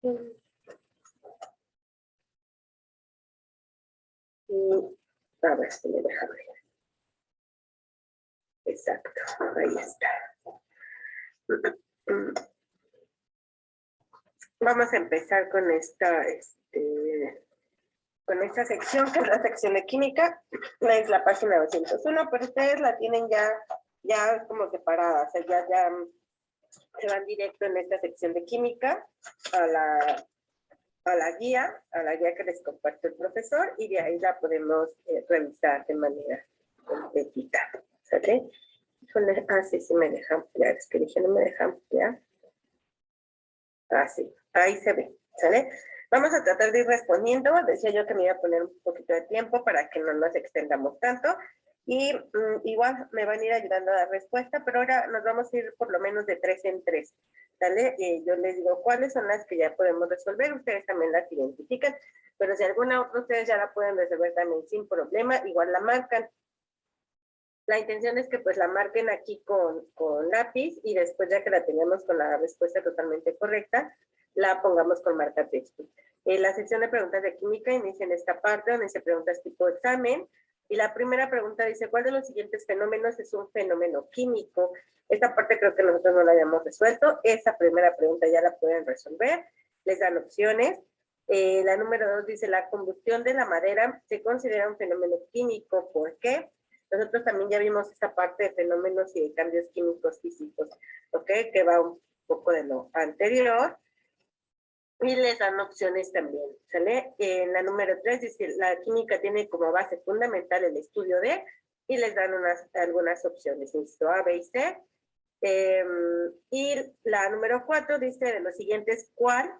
A ver si me deja ver. Exacto, ahí está. Vamos a empezar con esta sección, que es la sección de química. Es la página 201, pero ustedes la tienen ya como separada, o sea, ya se van directo en esta sección de química a la guía que les compartió el profesor, y de ahí la podemos revisar de manera completita, ¿sale? Sí me deja ampliar, es que dije no me deja ampliar. Sí, ahí se ve, ¿sale? Vamos a tratar de ir respondiendo. Decía yo que me iba a poner un poquito de tiempo para que no nos extendamos tanto. Y igual me van a ir ayudando a dar respuesta, pero ahora nos vamos a ir por lo menos de 3 en 3. ¿Sale? Yo les digo cuáles son las que ya podemos resolver. Ustedes también las identifican, pero si alguna otra ustedes ya la pueden resolver también sin problema, igual la marcan. La intención es que pues la marquen aquí con lápiz, y después, ya que la tengamos con la respuesta totalmente correcta, la pongamos con marca texto. La sección de preguntas de química inicia en esta parte donde se preguntas tipo examen, y la primera pregunta dice: ¿cuál de los siguientes fenómenos es un fenómeno químico? Esta parte creo que nosotros no la habíamos resuelto. Esa primera pregunta ya la pueden resolver. Les dan opciones. La número 2 dice: la combustión de la madera se considera un fenómeno químico. ¿Por qué? Nosotros también ya vimos esa parte de fenómenos y de cambios químicos físicos, ¿ok? Que va un poco de lo anterior. Y les dan opciones también, ¿sale? En la número 3 dice: la química tiene como base fundamental el estudio de, y les dan algunas opciones, listo, A, B y C. Y la número 4 dice: de los siguientes, ¿cuál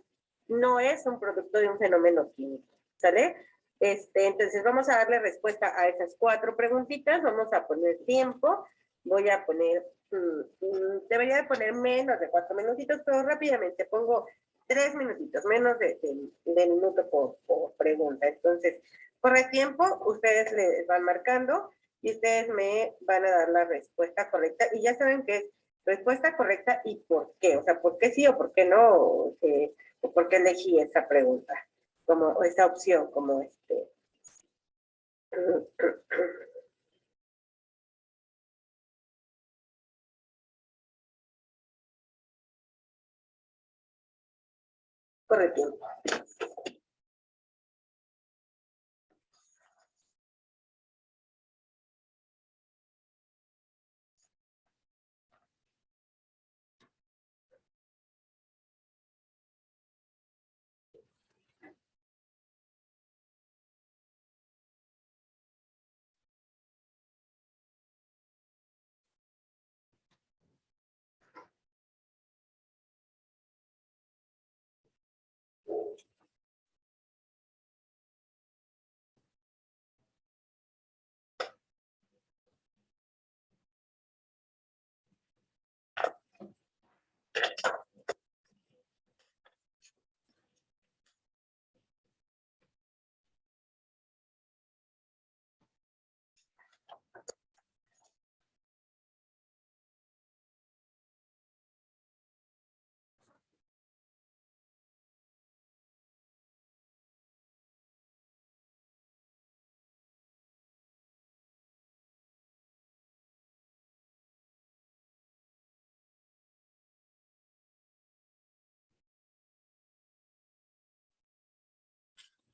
no es un producto de un fenómeno químico? ¿Sale? Entonces vamos a darle respuesta a esas 4 preguntitas. Vamos a poner tiempo. Voy a poner, debería de poner menos de 4 minutitos, pero rápidamente pongo 3 minutitos, menos de minuto por pregunta. Entonces, corre tiempo, ustedes les van marcando y ustedes me van a dar la respuesta correcta. Y ya saben que es respuesta correcta y por qué. O sea, por qué sí o por qué no, o por qué elegí esa pregunta, como esa opción, como corre tiempo.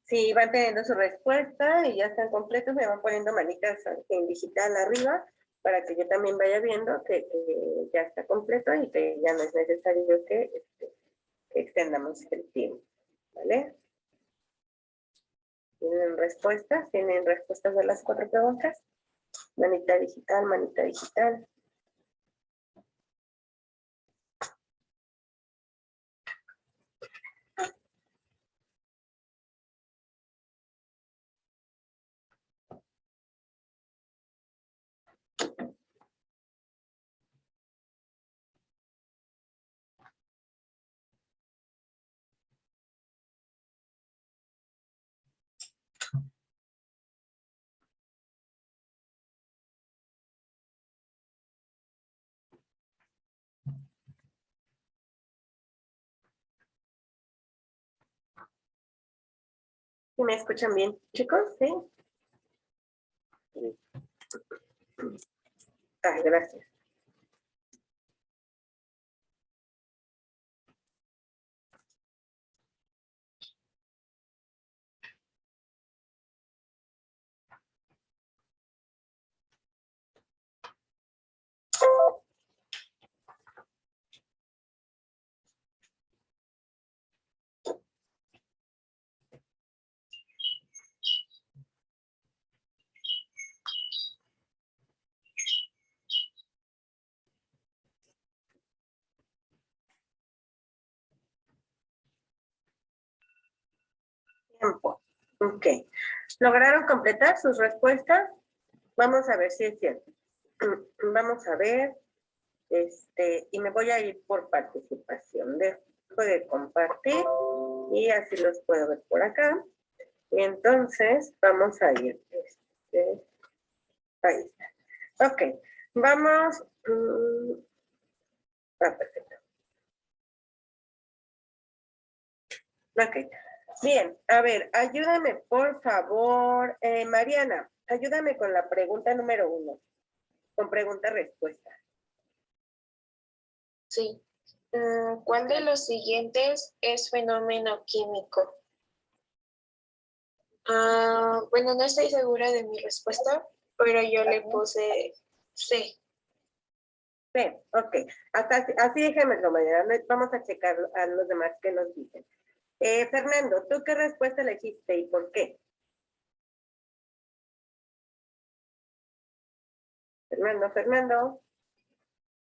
Si van teniendo su respuesta y ya están completos, me van poniendo manitas en digital arriba para que yo también vaya viendo que ya está completo y que ya no es necesario que extendamos el tiempo, ¿vale? ¿Tienen respuestas? ¿Tienen respuestas de las 4 preguntas? Manita digital, manita digital. ¿Sí me escuchan bien, chicos? ¿Sí? Ah, gracias. Tiempo. Ok. ¿Lograron completar sus respuestas? Vamos a ver si es cierto. Vamos a ver. Y me voy a ir por participación. Dejo de compartir y así los puedo ver por acá. Y entonces vamos a ir. Ahí está. Ok. Vamos. Perfecto. Ok. Bien, a ver, ayúdame por favor, Mariana, ayúdame con la pregunta número 1, con pregunta-respuesta. Sí. ¿Cuál de los siguientes es fenómeno químico? Bueno, no estoy segura de mi respuesta, pero yo le puse C. C, ok. Así déjemelo, Mariana. Vamos a checar a los demás que nos dicen. Fernando, ¿tú qué respuesta elegiste y por qué? Fernando.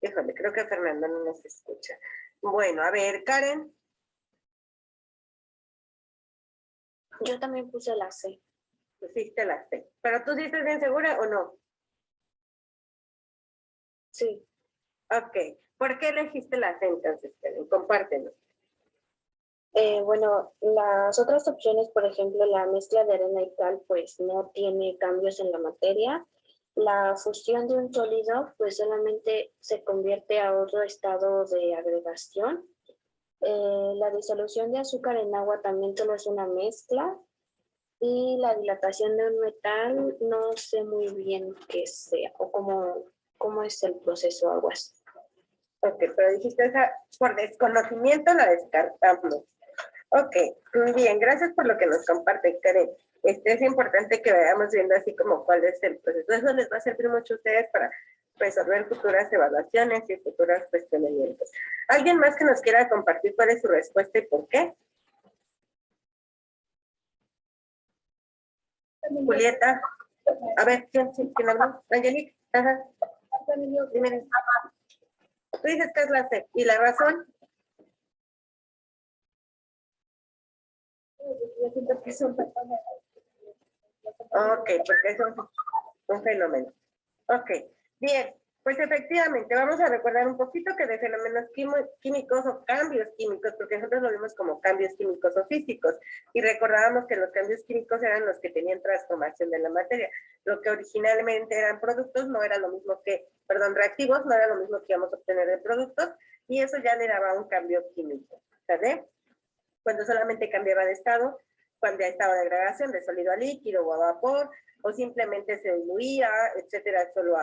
Híjole, creo que Fernando no nos escucha. Bueno, a ver, Karen. Yo también puse la C. Pusiste la C. ¿Pero tú dices bien segura o no? Sí. Ok. ¿Por qué elegiste la C entonces, Karen? Compártenos. Bueno, las otras opciones, por ejemplo, la mezcla de arena y cal, pues no tiene cambios en la materia. La fusión de un sólido, pues solamente se convierte a otro estado de agregación. La disolución de azúcar en agua también solo es una mezcla. Y la dilatación de un metal, no sé muy bien qué sea o cómo es el proceso, algo así. Ok, pero dijiste esa, por desconocimiento la descartamos. Ok, bien, gracias por lo que nos comparte, Karen. Es importante que vayamos viendo así como cuál es el proceso. Eso les va a servir mucho a ustedes para resolver futuras evaluaciones y futuros cuestionamientos. ¿Alguien más que nos quiera compartir cuál es su respuesta y por qué? Julieta. A ver, ¿quién habló? Angelique. Ajá. Dime. Tú dices que es la C. ¿Y la razón? Ok, porque es un fenómeno. Ok, bien. Pues efectivamente, vamos a recordar un poquito que de fenómenos químicos o cambios químicos, porque nosotros lo vimos como cambios químicos o físicos, y recordábamos que los cambios químicos eran los que tenían transformación de la materia. Lo que originalmente eran productos no era lo mismo que, perdón, reactivos, no era lo mismo que íbamos a obtener de productos, y eso ya le daba un cambio químico, ¿sabes? Cuando solamente cambiaba de estado, cuando ya estaba de agregación de sólido a líquido o a vapor, o simplemente se diluía, etcétera, solo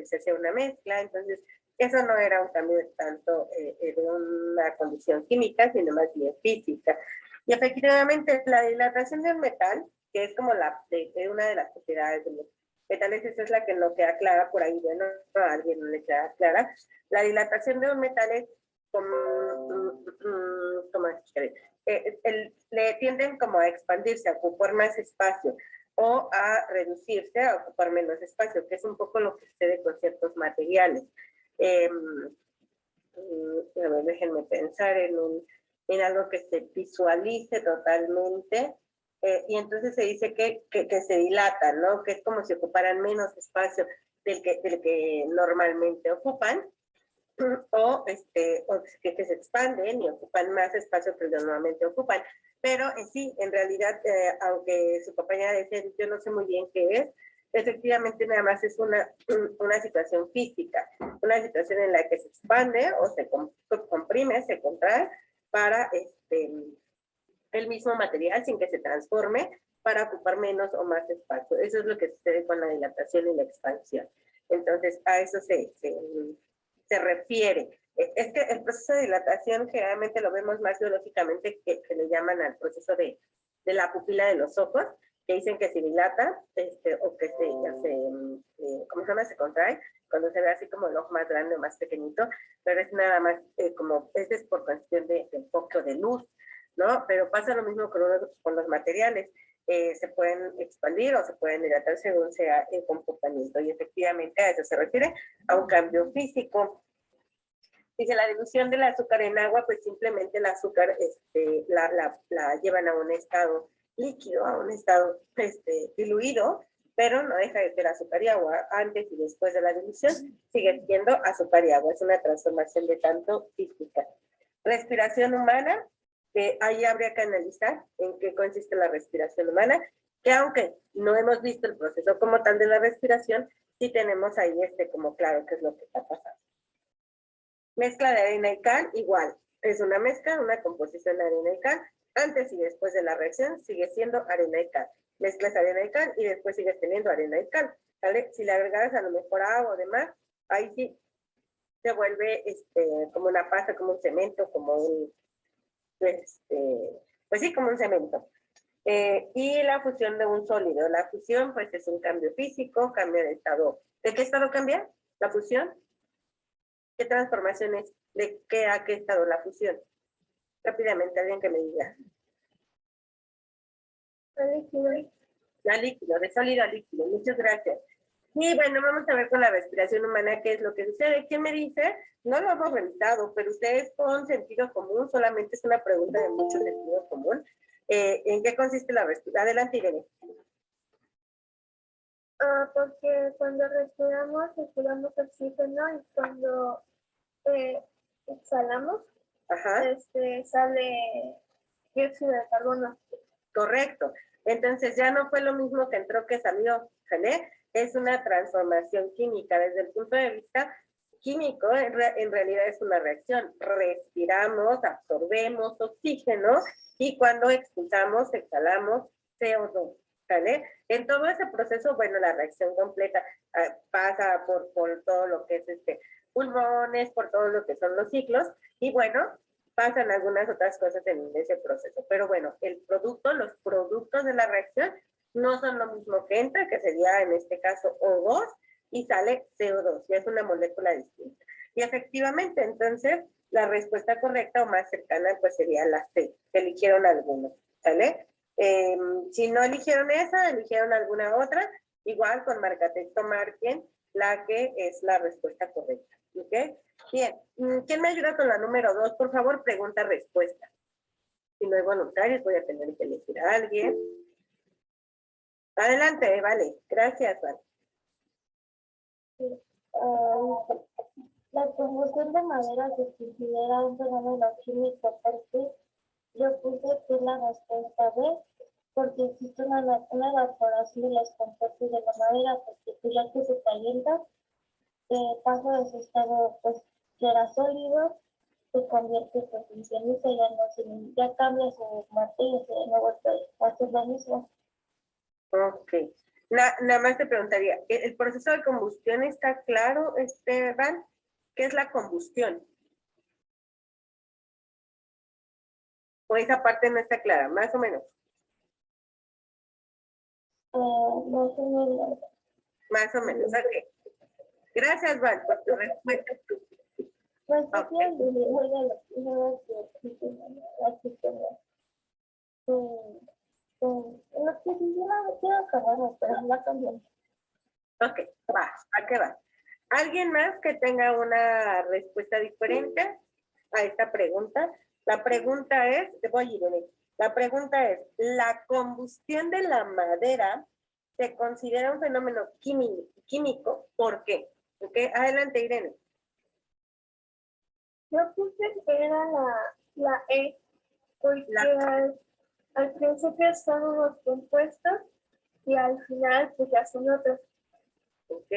se hacía una mezcla. Entonces, eso no era un cambio tanto de una condición química, sino más bien física. Y efectivamente, la dilatación del metal, que es como de una de las propiedades de los metales, esa es la que no queda clara por ahí, bueno, a alguien no le queda clara. La dilatación de un metal es como, le tienden como a expandirse, a ocupar más espacio o a reducirse, a ocupar menos espacio, que es un poco lo que sucede con ciertos materiales. A ver, déjenme pensar en algo que se visualice totalmente. Y entonces se dice que se dilata, ¿no? Que es como si ocuparan menos espacio del que normalmente ocupan. O que se expanden y ocupan más espacio que normalmente ocupan. Pero sí, en realidad, aunque su compañera decía, yo no sé muy bien qué es, efectivamente nada más es una situación física, una situación en la que se expande o se comprime, se contrae para el mismo material sin que se transforme para ocupar menos o más espacio. Eso es lo que sucede con la dilatación y la expansión. Entonces, a eso se refiere. Es que el proceso de dilatación generalmente lo vemos más biológicamente que le llaman al proceso de la pupila de los ojos, que dicen que se dilata o que ¿cómo se llama? Se contrae cuando se ve así como el ojo más grande o más pequeñito, pero es nada más como, es por cuestión de enfoque o de luz, ¿no? Pero pasa lo mismo con los materiales. Se pueden expandir o se pueden dilatar según sea el comportamiento, y efectivamente a eso se refiere, a un cambio físico. Dice, la dilución del azúcar en agua, pues simplemente el azúcar la llevan a un estado líquido, a un estado diluido, pero no deja de ser azúcar y agua. Antes y después de la dilución sigue siendo azúcar y agua. Es una transformación de tanto física. Respiración humana, ahí habría que analizar en qué consiste la respiración humana, que aunque no hemos visto el proceso como tal de la respiración, sí tenemos ahí como claro qué es lo que está pasando. Mezcla de arena y cal, igual, es una mezcla, una composición de arena y cal. Antes y después de la reacción sigue siendo arena y cal. Mezclas arena y cal y después sigues teniendo arena y cal, ¿vale? Si le agregas a lo mejor agua o demás, ahí sí se vuelve como una pasta, como un cemento, como un, pues sí, como un cemento. Y la fusión de un sólido. La fusión, pues, es un cambio físico, cambia de estado. ¿De qué estado cambia la fusión? ¿Qué transformaciones? ¿De qué a qué estado la fusión? Rápidamente, alguien que me diga. A líquido, de sólido a líquido. Muchas gracias. Y bueno, vamos a ver con la respiración humana qué es lo que sucede. ¿Quién me dice? No lo hemos revisado, pero ustedes con sentido común, solamente es una pregunta de mucho sentido común. ¿En qué consiste la respiración? Adelante, Irene. Porque cuando respiramos oxígeno, y cuando exhalamos, Ajá. Sale dióxido de carbono. Correcto. Entonces ya no fue lo mismo que entró que salió, ¿sale? Es una transformación química. Desde el punto de vista químico, en realidad es una reacción. Respiramos, absorbemos oxígeno y cuando expulsamos, exhalamos CO2, ¿sale? En todo ese proceso, bueno, la reacción completa pasa por todo lo que es pulmones, por todo lo que son los ciclos, y bueno, pasan algunas otras cosas en ese proceso. Pero bueno, los productos de la reacción no son lo mismo que entra, que sería en este caso O2, y sale CO2, ya es una molécula distinta. Y efectivamente, entonces, la respuesta correcta o más cercana pues sería la C, que eligieron algunos, ¿sale? Si no eligieron esa, eligieron alguna otra, igual con marcatexto marquen la que es la respuesta correcta, ¿ok? Bien, ¿quién me ayuda con la número 2? Por favor, pregunta-respuesta. Si no hay voluntarios, voy a tener que elegir a alguien. Adelante, vale. Gracias, vale. La combustión de madera se considera un fenómeno químico porque yo puse que la respuesta B, porque existe una evaporación de los compuestos de la madera, porque ya que se calienta, pasa de su estado, pues, que era sólido, se convierte pues, en ceniza, ya cambia su materia, se no vuelve a hacer lo mismo. Ok. Nada más te preguntaría, ¿el proceso de combustión está claro, Van? ¿Qué es la combustión? ¿O esa parte no está clara? Más o menos. Más o menos. Más o menos, ok. Gracias, Van, por tu respuesta. Pues Okay. Ok, ¿a qué va? ¿Alguien más que tenga una respuesta diferente a esta pregunta? La pregunta es, la pregunta es, ¿la combustión de la madera se considera un fenómeno químico? ¿Por qué? Ok, adelante, Irene. Yo puse que era la E, porque al principio son unos compuestos y al final pues ya son otros. Ok,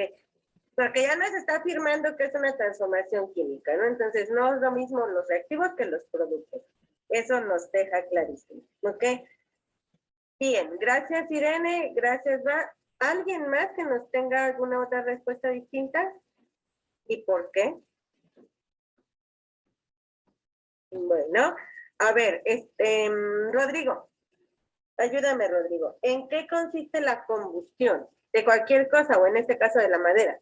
porque ya nos está afirmando que es una transformación química, ¿no? Entonces no es lo mismo los reactivos que los productos. Eso nos deja clarísimo, ¿ok? Bien, gracias Irene, gracias. ¿Alguien más que nos tenga alguna otra respuesta distinta? ¿Y por qué? Bueno, a ver, Rodrigo, ayúdame Rodrigo. ¿En qué consiste la combustión de cualquier cosa o en este caso de la madera?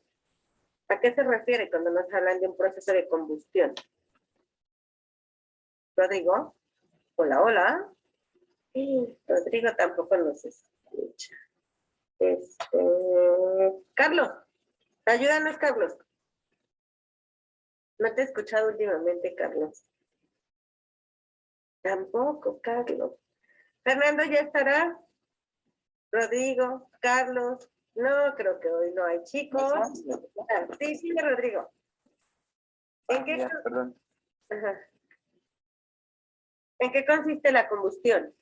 ¿A qué se refiere cuando nos hablan de un proceso de combustión? Rodrigo, hola, hola. Rodrigo tampoco nos escucha. Carlos, ayúdanos, Carlos. No te he escuchado últimamente, Carlos. Tampoco, Carlos. Fernando ya estará. Rodrigo, Carlos. No, creo que hoy no hay chicos. Sí, sí, Rodrigo. ¿En qué, Perdón. Ajá. ¿En qué consiste la combustión?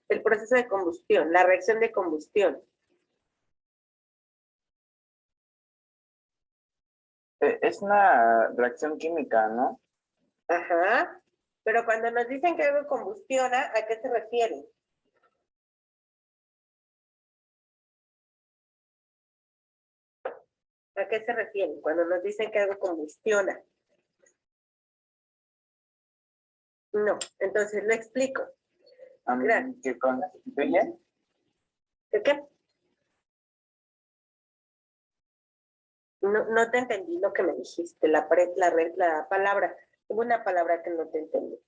El proceso de combustión, la reacción de combustión. Es una reacción química, ¿no? Ajá. Pero cuando nos dicen que algo combustiona, ¿a qué se refieren? ¿A qué se refieren cuando nos dicen que algo combustiona? No, entonces lo explico. ¿Que constituye? ¿Qué? No te entendí lo que me dijiste, la palabra. Hubo una palabra que no te entendí.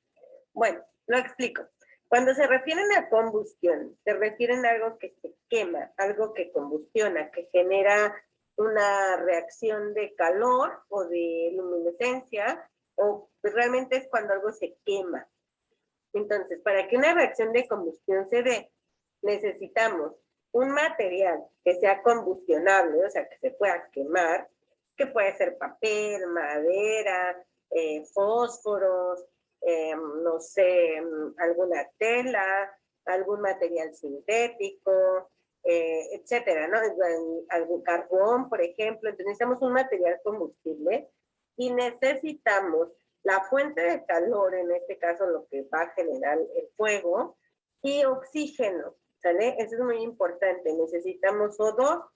Bueno, lo explico. Cuando se refieren a combustión, se refieren a algo que se quema, algo que combustiona, que genera una reacción de calor o de luminiscencia, o realmente es cuando algo se quema. Entonces, para que una reacción de combustión se dé, necesitamos un material que sea combustionable, o sea, que se pueda quemar, que puede ser papel, madera, fósforos, no sé, alguna tela, algún material sintético, etcétera, ¿no? Algún carbón, por ejemplo. Entonces necesitamos un material combustible y necesitamos la fuente de calor, en este caso lo que va a generar el fuego, y oxígeno, ¿sale? Eso es muy importante, necesitamos O2.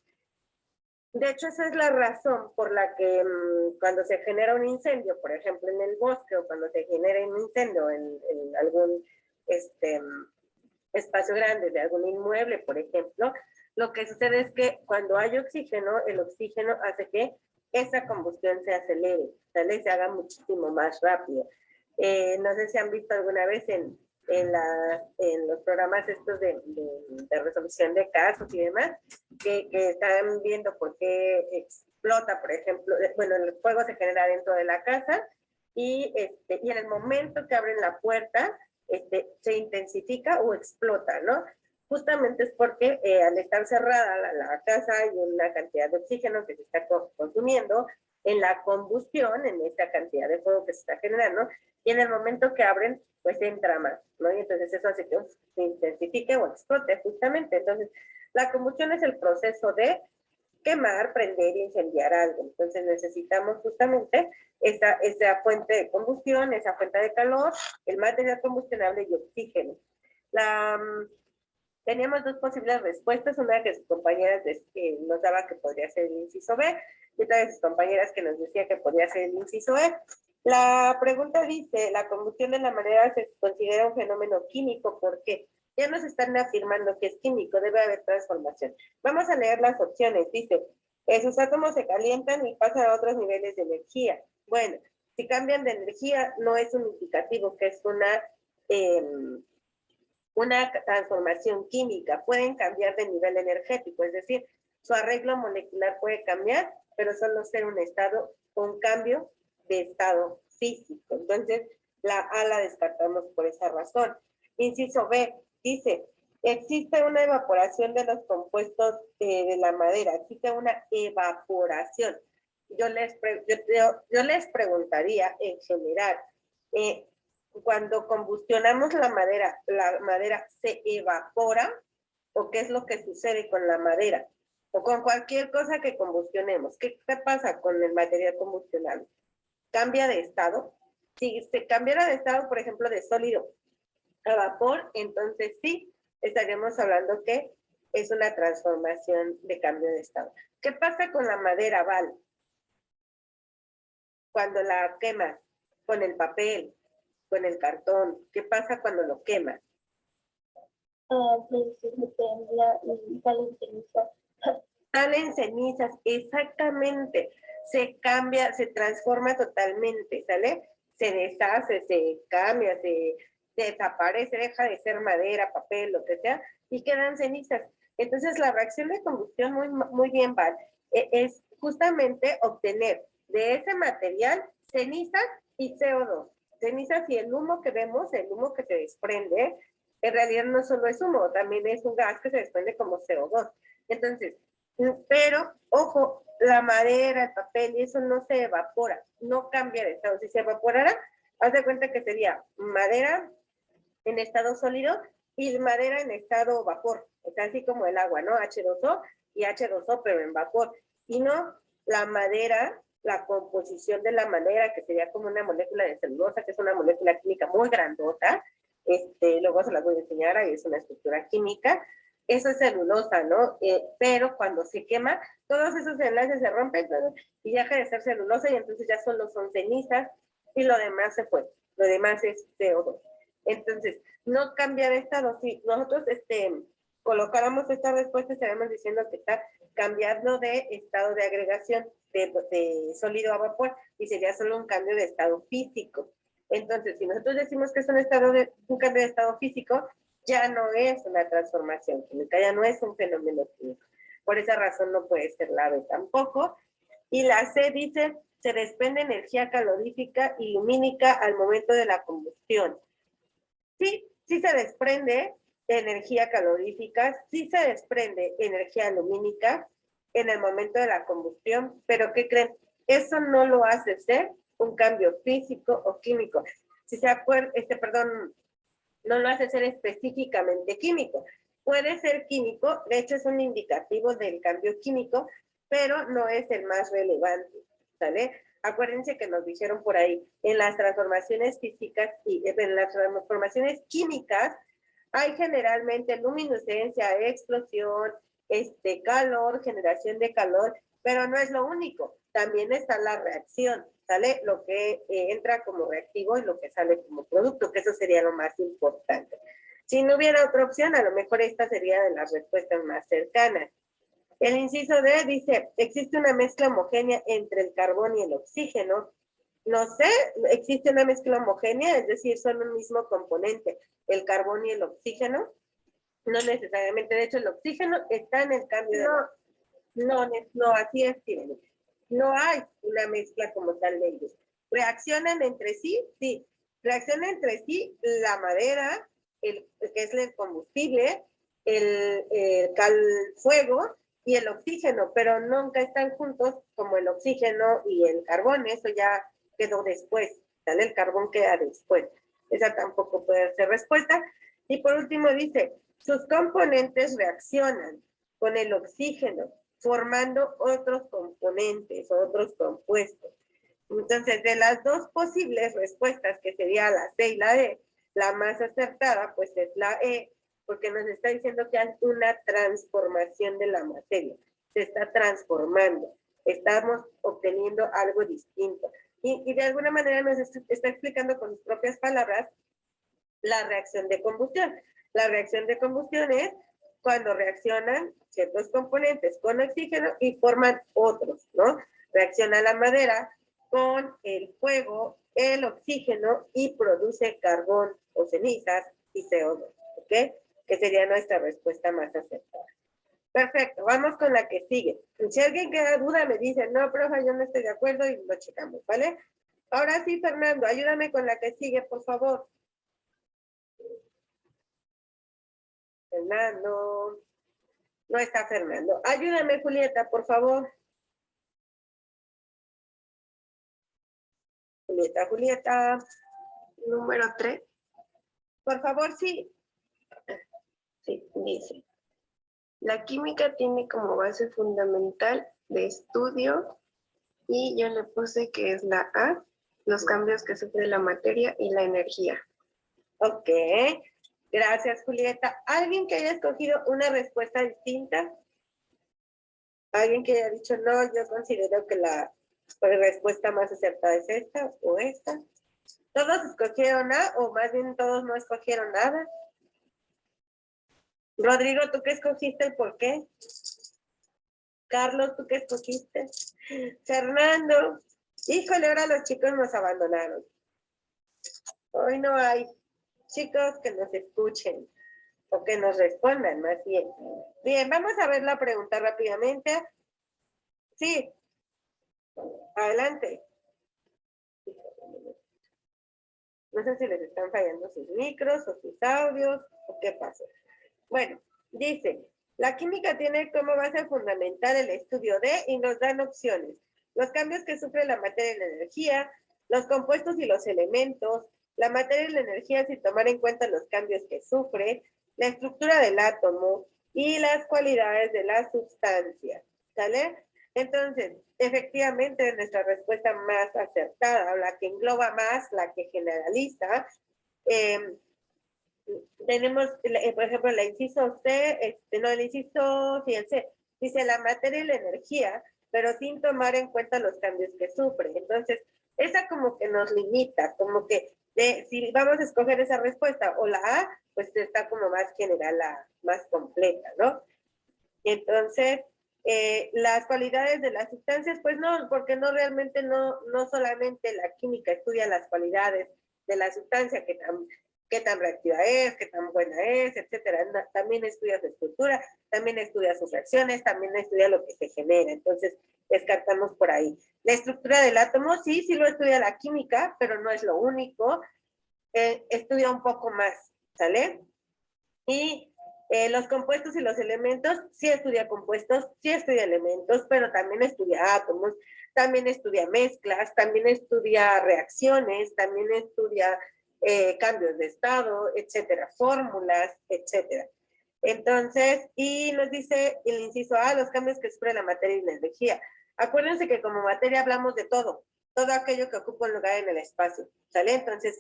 De hecho, esa es la razón por la que cuando se genera un incendio, por ejemplo, en el bosque, o cuando se genera un incendio en algún espacio grande de algún inmueble, por ejemplo, lo que sucede es que cuando hay oxígeno, el oxígeno hace que esa combustión se acelere, ¿sale? Se haga muchísimo más rápido. No sé si han visto alguna vez en los programas estos de resolución de casos y demás, que están viendo por qué explota, por ejemplo, bueno, el fuego se genera dentro de la casa y en el momento que abren la puerta, se intensifica o explota, ¿no? Justamente es porque al estar cerrada la casa hay una cantidad de oxígeno que se está consumiendo en la combustión, en esta cantidad de fuego que se está generando, y en el momento que abren, pues entra más, ¿no? Y entonces eso hace que se intensifique o explote justamente. Entonces, la combustión es el proceso de quemar, prender y incendiar algo. Entonces necesitamos justamente esa fuente de combustión, esa fuente de calor, el material combustionable y oxígeno. Teníamos dos posibles respuestas, una que sus compañeras nos daba que podría ser el inciso B, y otra de sus compañeras que nos decía que podría ser el inciso E. La pregunta dice, ¿la combustión de la madera se considera un fenómeno químico? ¿Por qué? Ya nos están afirmando que es químico, debe haber transformación. Vamos a leer las opciones. Dice, sus átomos se calientan y pasan a otros niveles de energía. Bueno, si cambian de energía, no es un indicativo que es una transformación química. Pueden cambiar de nivel energético, es decir, su arreglo molecular puede cambiar, pero solo ser un cambio de estado físico. Entonces, la A la descartamos por esa razón. Inciso B, dice, existe una evaporación de los compuestos de la madera, existe una evaporación. Yo les preguntaría en general, cuando combustionamos la madera se evapora, o qué es lo que sucede con la madera, o con cualquier cosa que combustionemos. ¿Qué pasa con el material combustionable? Cambia de estado. Si se cambiara de estado, por ejemplo, de sólido a vapor, entonces sí, estaríamos hablando que es una transformación de cambio de estado. ¿Qué pasa con la madera, Val? Cuando la quemas, con el papel, con el cartón, ¿qué pasa cuando lo quemas? Pues se tembla y salen cenizas. Salen cenizas, exactamente. Se cambia, se transforma totalmente, ¿sale? Se deshace, se cambia, se desaparece, deja de ser madera, papel, lo que sea, y quedan cenizas. Entonces, la reacción de combustión, muy bien, Val, es justamente obtener de ese material cenizas y CO2. Cenizas y el humo que vemos, el humo que se desprende, en realidad no solo es humo, también es un gas que se desprende como CO2. Entonces, pero, ojo, la madera, el papel, y eso no se evapora, no cambia de estado. Si se evaporara, haz de cuenta que sería madera en estado sólido y madera en estado vapor, o sea, así como el agua, ¿no? H2O y H2O, pero en vapor. Y no, la madera, la composición de la madera, que sería como una molécula de celulosa, que es una molécula química muy grandota, luego se las voy a enseñar, ahí es una estructura química, eso es celulosa, ¿no? Pero cuando se quema, todos esos enlaces se rompen y deja de ser celulosa y entonces ya solo son cenizas y lo demás se fue, lo demás es CO2. Entonces, no cambia de estado. Si nosotros colocáramos esta respuesta, estaríamos diciendo que está cambiando de estado de agregación de sólido a vapor y sería solo un cambio de estado físico. Entonces, si nosotros decimos que es un cambio de estado físico, ya no es una transformación química, ya no es un fenómeno químico. Por esa razón no puede ser la B tampoco. Y la C dice, se desprende energía calorífica y lumínica al momento de la combustión. Sí, sí se desprende energía calorífica, sí se desprende energía lumínica en el momento de la combustión, pero ¿qué creen? Eso no lo hace ser un cambio físico o químico. Si se acuerdan, no lo hace ser específicamente químico. Puede ser químico, de hecho es un indicativo del cambio químico, pero no es el más relevante, ¿sale? Acuérdense que nos dijeron por ahí, en las transformaciones físicas y en las transformaciones químicas, hay generalmente luminiscencia, explosión, calor, generación de calor, pero no es lo único. También está la reacción, ¿sale? Lo que entra como reactivo y lo que sale como producto, que eso sería lo más importante. Si no hubiera otra opción, a lo mejor esta sería de las respuestas más cercanas. El inciso D dice, existe una mezcla homogénea entre el carbón y el oxígeno. No sé, existe una mezcla homogénea, es decir, son un mismo componente, el carbón y el oxígeno. No necesariamente, de hecho, el oxígeno está en el cambio de... No, así es, Tirene. No hay una mezcla como tal de ellos. ¿Reaccionan entre sí? Sí. Reaccionan entre sí la madera, que es el combustible, el fuego y el oxígeno, pero nunca están juntos como el oxígeno y el carbón. Eso ya quedó después. ¿Sale? El carbón queda después. Esa tampoco puede ser respuesta. Y por último dice, sus componentes reaccionan con el oxígeno, formando otros componentes, otros compuestos. Entonces, de las dos posibles respuestas, que sería la C y la D, la más acertada, pues es la E, porque nos está diciendo que hay una transformación de la materia. Se está transformando. Estamos obteniendo algo distinto. Y de alguna manera nos está explicando con sus propias palabras la reacción de combustión. La reacción de combustión es cuando reaccionan ciertos componentes con oxígeno y forman otros, ¿no? Reacciona la madera con el fuego, el oxígeno y produce carbón o cenizas y CO2, ¿ok? Que sería nuestra respuesta más acertada. Perfecto, vamos con la que sigue. Si alguien queda duda, me dice, no, profe, yo no estoy de acuerdo y lo checamos, ¿vale? Ahora sí, Fernando, ayúdame con la que sigue, por favor. Fernando. No está Fernando. Ayúdame, Julieta, por favor. Julieta. Número 3. Por favor, sí. Sí, dice. La química tiene como base fundamental de estudio y yo le puse que es la A, los cambios que sufre la materia y la energía. Ok. Gracias, Julieta. ¿Alguien que haya escogido una respuesta distinta? ¿Alguien que haya dicho, no, yo considero que la respuesta más acertada es esta o esta? ¿Todos escogieron A o más bien todos no escogieron nada? Rodrigo, ¿tú qué escogiste y por qué? Carlos, ¿tú qué escogiste? Fernando, híjole, ahora los chicos nos abandonaron. Hoy no hay chicos que nos escuchen o que nos respondan más bien. Bien, vamos a ver la pregunta rápidamente. Sí, adelante. No sé si les están fallando sus micros o sus audios o qué pasa. Bueno, dice, la química tiene como base fundamental el estudio de y nos dan opciones. Los cambios que sufre la materia y la energía, los compuestos y los elementos, la materia y la energía sin tomar en cuenta los cambios que sufre, la estructura del átomo y las cualidades de las sustancias. ¿Sale? Entonces, efectivamente, nuestra respuesta más acertada, o la que engloba más, la que generaliza, tenemos, por ejemplo, la inciso C, no, el inciso, sí, el C, dice la materia y la energía, pero sin tomar en cuenta los cambios que sufre. Entonces, esa como que nos limita, como que si vamos a escoger esa respuesta o la A, pues está como más general, más completa, ¿no? Entonces, las cualidades de las sustancias, pues no, porque no realmente no solamente la química estudia las cualidades de la sustancia, qué tan reactiva es, qué tan buena es, etcétera. También estudia su estructura, también estudia sus reacciones, también estudia lo que se genera. Entonces, descartamos por ahí. La estructura del átomo, sí lo estudia la química, pero no es lo único. Estudia un poco más, ¿sale? Y los compuestos y los elementos, sí estudia compuestos, sí estudia elementos, pero también estudia átomos, también estudia mezclas, también estudia reacciones, también estudia cambios de estado, etcétera, fórmulas, etcétera. Entonces, y nos dice el inciso A, los cambios que sufre la materia y la energía. Acuérdense que como materia hablamos de todo aquello que ocupa un lugar en el espacio, ¿sale? Entonces,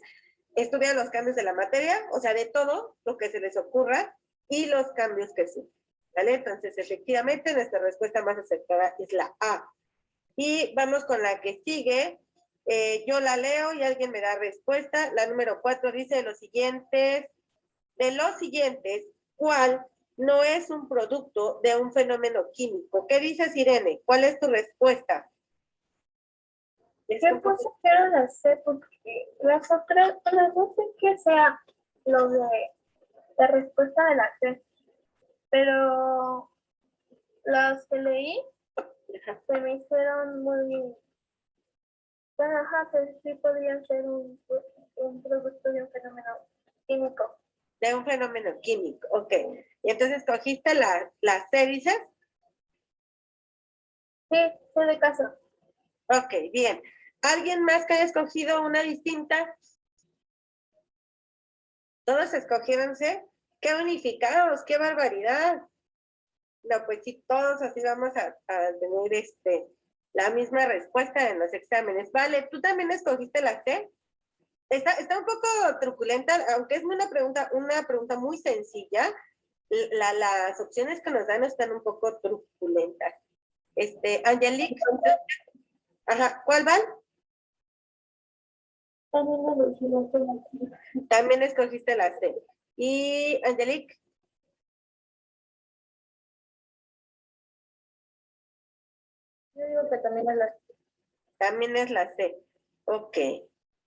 estudia los cambios de la materia, o sea, de todo lo que se les ocurra y los cambios que sufren, ¿vale? Entonces, efectivamente, nuestra respuesta más acertada es la A. Y vamos con la que sigue. Yo la leo y alguien me da respuesta. La número 4 dice de los siguientes, ¿cuál no es un producto de un fenómeno químico? ¿Qué dices, Irene? ¿Cuál es tu respuesta? Yo puse que era la C porque las otras que sea lo de la respuesta de la C, pero las que leí se me hicieron muy, bueno, ajá, que sí podría ser un producto de un fenómeno químico. De un fenómeno químico, ok. Y entonces cogiste la C, ¿dices? Sí, sí, de caso. Ok, bien. ¿Alguien más que haya escogido una distinta? ¿Todos escogieron C? ¡Qué unificados! ¡Qué barbaridad! No, pues sí, todos así vamos a tener la misma respuesta en los exámenes. Vale, ¿tú también escogiste la C? Está un poco truculenta, aunque es una pregunta muy sencilla. Las opciones que nos dan están un poco truculentas. Angelique, ajá, ¿cuál van? También escogiste la C. ¿Y Angelique? Yo digo que también es la C. También es la C. Ok.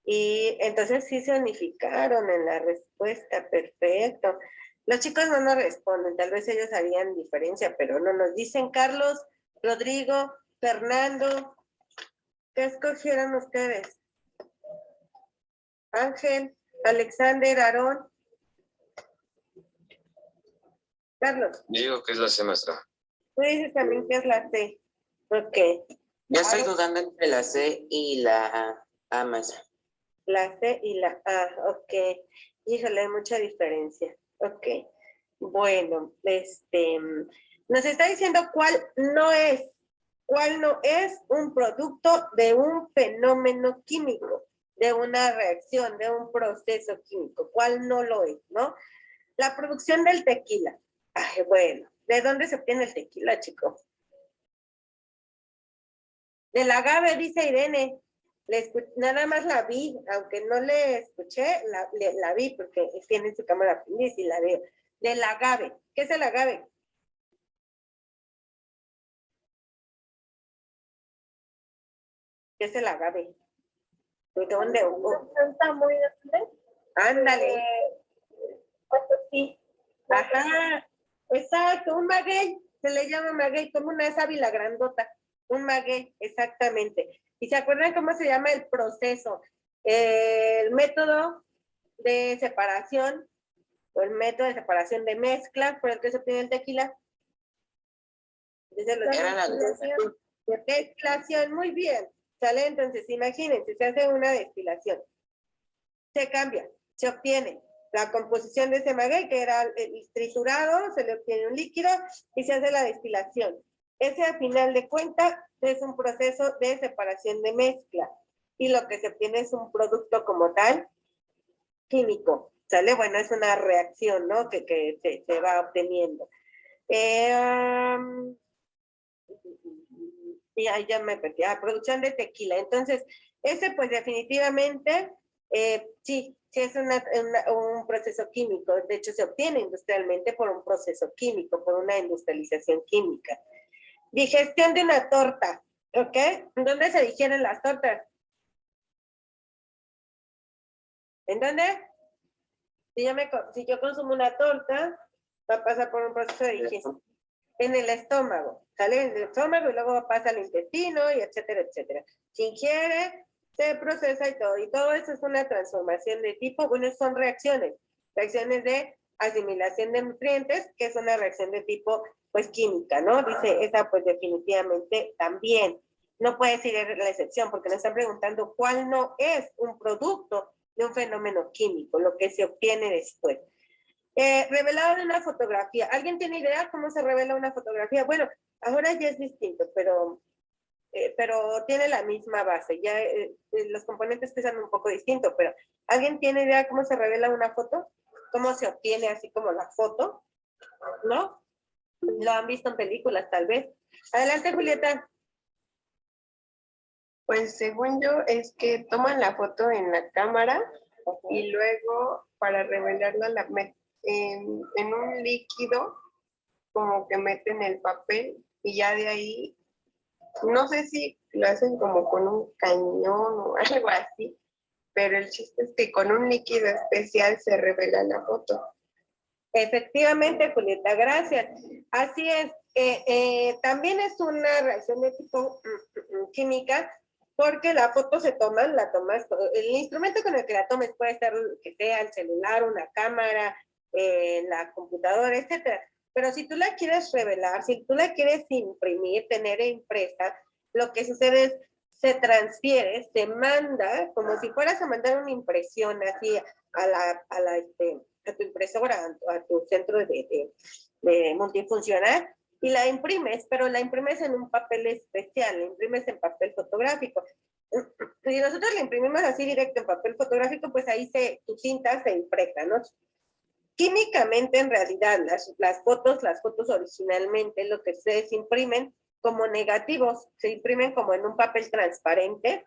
Y entonces sí se unificaron en la respuesta. Perfecto. Los chicos no nos responden. Tal vez ellos harían diferencia, pero no nos dicen. Carlos, Rodrigo, Fernando, ¿qué escogieron ustedes? Ángel, Alexander, Aarón. Carlos. Yo digo que es la C, maestra. Tú dices también que es la C. Ok. Yo estoy dudando entre la C y la A, maestra. La C y la A, ok. Híjole, hay mucha diferencia. Ok. Bueno, nos está diciendo cuál no es un producto de un fenómeno químico, de una reacción, de un proceso químico, cuál no lo es, ¿no? La producción del tequila. Ay, bueno, ¿de dónde se obtiene el tequila, chicos? Del agave, dice Irene. Nada más la vi, aunque no le escuché, la vi porque tiene su cámara prendida y la veo. Del agave. ¿Qué es el agave? ¿Qué es el agave? ¿De dónde? Está muy grande. Ándale. Pues sí. Ajá, exacto, un maguey, se le llama maguey, como una sábila grandota, un maguey, exactamente. ¿Y se acuerdan cómo se llama el proceso? El método de separación, o el método de separación de mezcla por el que se obtiene el tequila. Era la Destilación, muy bien. ¿Sale? Entonces, imagínense, se hace una destilación. Se cambia, se obtiene la composición de ese maguey, que era el triturado, se le obtiene un líquido y se hace la destilación. Ese, a final de cuentas, es un proceso de separación de mezcla. Y lo que se obtiene es un producto como tal, químico. ¿Sale? Bueno, es una reacción, ¿no? Que se va obteniendo. Y ahí ya me perdí. Producción de tequila. Entonces, ese pues definitivamente, sí es un proceso químico. De hecho, se obtiene industrialmente por un proceso químico, por una industrialización química. Digestión de una torta, ¿ok? ¿Dónde se digieren las tortas? ¿En dónde? Si yo consumo una torta, va a pasar por un proceso de digestión en el estómago, ¿sale? En el estómago y luego pasa al intestino y etcétera, etcétera. Se ingiere, se procesa y todo eso es una transformación de tipo, bueno, son reacciones de asimilación de nutrientes, que es una reacción de tipo, pues, química, ¿no? Dice, esa, pues, definitivamente también. No puede ser la excepción, porque nos están preguntando cuál no es un producto de un fenómeno químico, lo que se obtiene después. Revelado de una fotografía. ¿Alguien tiene idea cómo se revela una fotografía? Bueno, ahora ya es distinto, pero tiene la misma base. Ya los componentes pesan un poco distinto, pero ¿alguien tiene idea cómo se revela una foto? ¿Cómo se obtiene así como la foto? ¿No? Lo han visto en películas, tal vez. Adelante, Julieta. Pues según yo es que toman la foto en la cámara y luego para revelarla la meten en un líquido, como que meten el papel y ya de ahí, no sé si lo hacen como con un cañón o algo así, pero el chiste es que con un líquido especial se revela la foto. Efectivamente, Julieta, gracias. Así es. También es una reacción de tipo química, porque la foto la tomas, el instrumento con el que la tomes puede ser que sea el celular, una cámara, la computadora, etcétera. Pero si tú la quieres revelar, si tú la quieres imprimir, tener impresa, lo que sucede es se transfiere, se manda, como si fueras a mandar una impresión así a tu impresora, a tu centro de multifuncional, y la imprimes, pero la imprimes en un papel especial, la imprimes en papel fotográfico. Si nosotros la imprimimos así directo en papel fotográfico, pues ahí tu tinta se impregna, ¿no? Químicamente, en realidad, las fotos originalmente, lo que ustedes imprimen como negativos, se imprimen como en un papel transparente,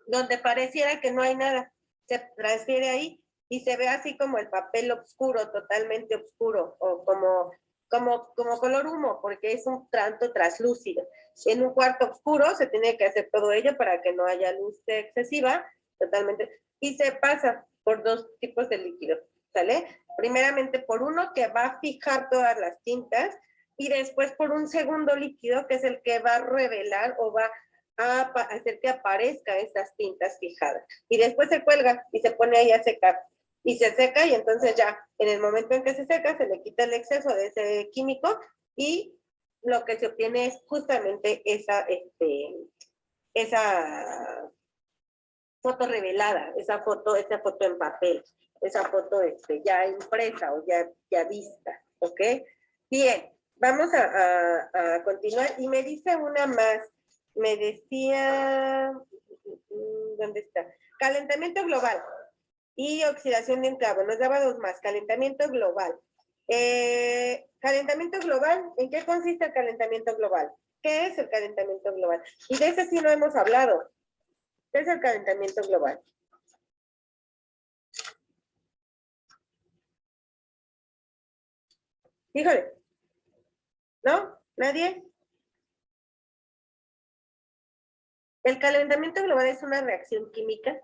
donde pareciera que no hay nada, se transfiere ahí y se ve así como el papel oscuro, totalmente oscuro, o como color humo, porque es un tanto traslúcido. En un cuarto oscuro se tiene que hacer todo ello para que no haya luz excesiva, totalmente, y se pasa por dos tipos de líquido, ¿sale? Primeramente por uno que va a fijar todas las tintas, y después por un segundo líquido que es el que va a revelar o va a hacer que aparezcan estas tintas fijadas. Y después se cuelga y se pone ahí a secar. Y se seca y entonces ya, en el momento en que se seca, se le quita el exceso de ese químico y lo que se obtiene es justamente esa foto revelada, esa foto en papel, esa foto ya impresa o ya vista, ¿ok? Bien, vamos a continuar. Y me dice una más, me decía, ¿dónde está? Calentamiento global. y oxidación de un clavo. Nos daba dos más, calentamiento global. Calentamiento global, ¿en qué consiste el calentamiento global? ¿Qué es el calentamiento global? Y de ese sí no hemos hablado. ¿Qué es el calentamiento global? Híjole. ¿No? ¿Nadie? El calentamiento global es una reacción química.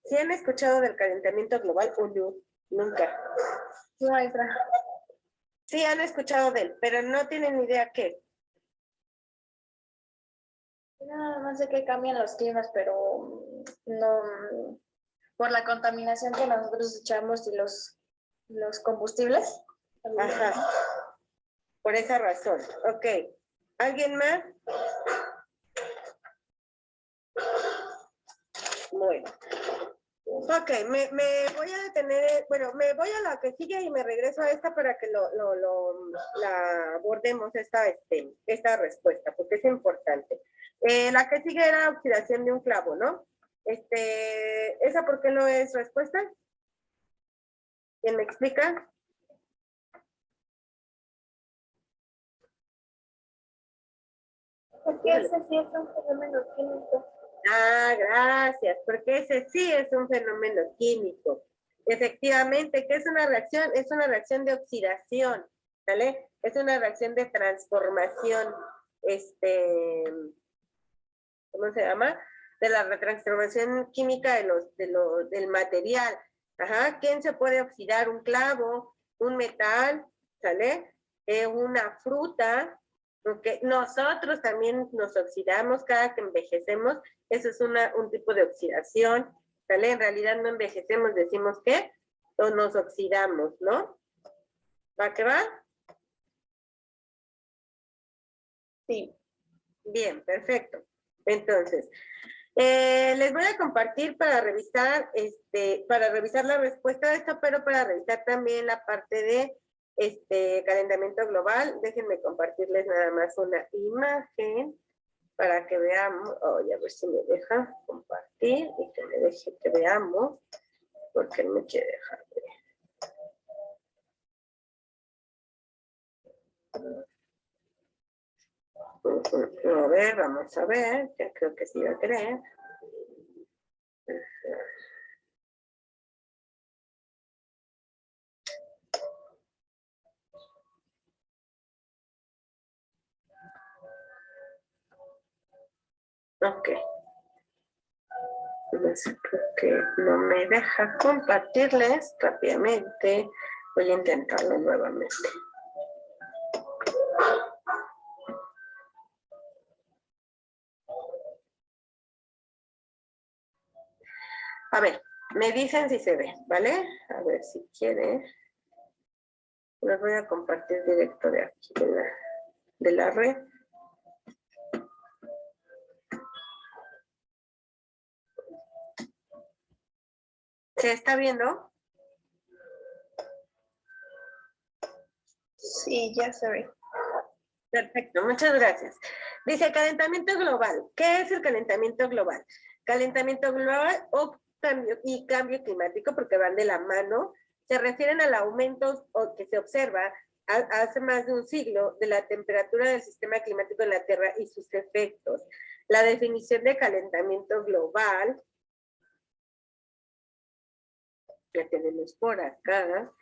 ¿Sí han escuchado del calentamiento global o no? Nunca. No, maestra. Sí han escuchado de él, pero no tienen idea qué. Nada más sé que cambian los climas, pero no por la contaminación que nosotros echamos y los combustibles. Ajá. Por esa razón. Ok. ¿Alguien más? Bueno. Ok, me voy a detener, bueno, me voy a la que sigue y me regreso a esta para que la abordemos esta respuesta, porque es importante. La que sigue era oxidación de un clavo, ¿no? ¿Esa por qué no es respuesta? ¿Quién me explica? Porque ese sí es un fenómeno químico. Ah, gracias, porque ese sí es un fenómeno químico. Efectivamente, ¿qué es una reacción? Es una reacción de oxidación, ¿vale? Es una reacción de transformación, ¿cómo se llama? De la transformación química del material. Ajá, ¿quién se puede oxidar? Un clavo, un metal, ¿sale? Una fruta, porque nosotros también nos oxidamos cada que envejecemos, eso es un tipo de oxidación, ¿sale? En realidad no envejecemos, decimos que o nos oxidamos, ¿no? ¿Va que va? Sí. Bien, perfecto. Entonces, les voy a compartir para revisar la respuesta de esto, pero para revisar también la parte de calentamiento global. Déjenme compartirles nada más una imagen para que veamos. A ver si me deja compartir y que me deje que veamos, porque no me quiere dejar ver. A ver, vamos a ver, ya creo que sí va a querer. Ok. No sé por qué no me deja compartirles rápidamente. Voy a intentarlo nuevamente. A ver, me dicen si se ve, ¿vale? A ver si quiere. Los voy a compartir directo de aquí, de la red. ¿Se está viendo? Sí, ya se ve. Perfecto, muchas gracias. Dice calentamiento global. ¿Qué es el calentamiento global? Calentamiento global o cambio climático, porque van de la mano, se refieren al aumento que se observa hace más de un siglo de la temperatura del sistema climático en la Tierra y sus efectos. La definición de calentamiento global, la tenemos por acá,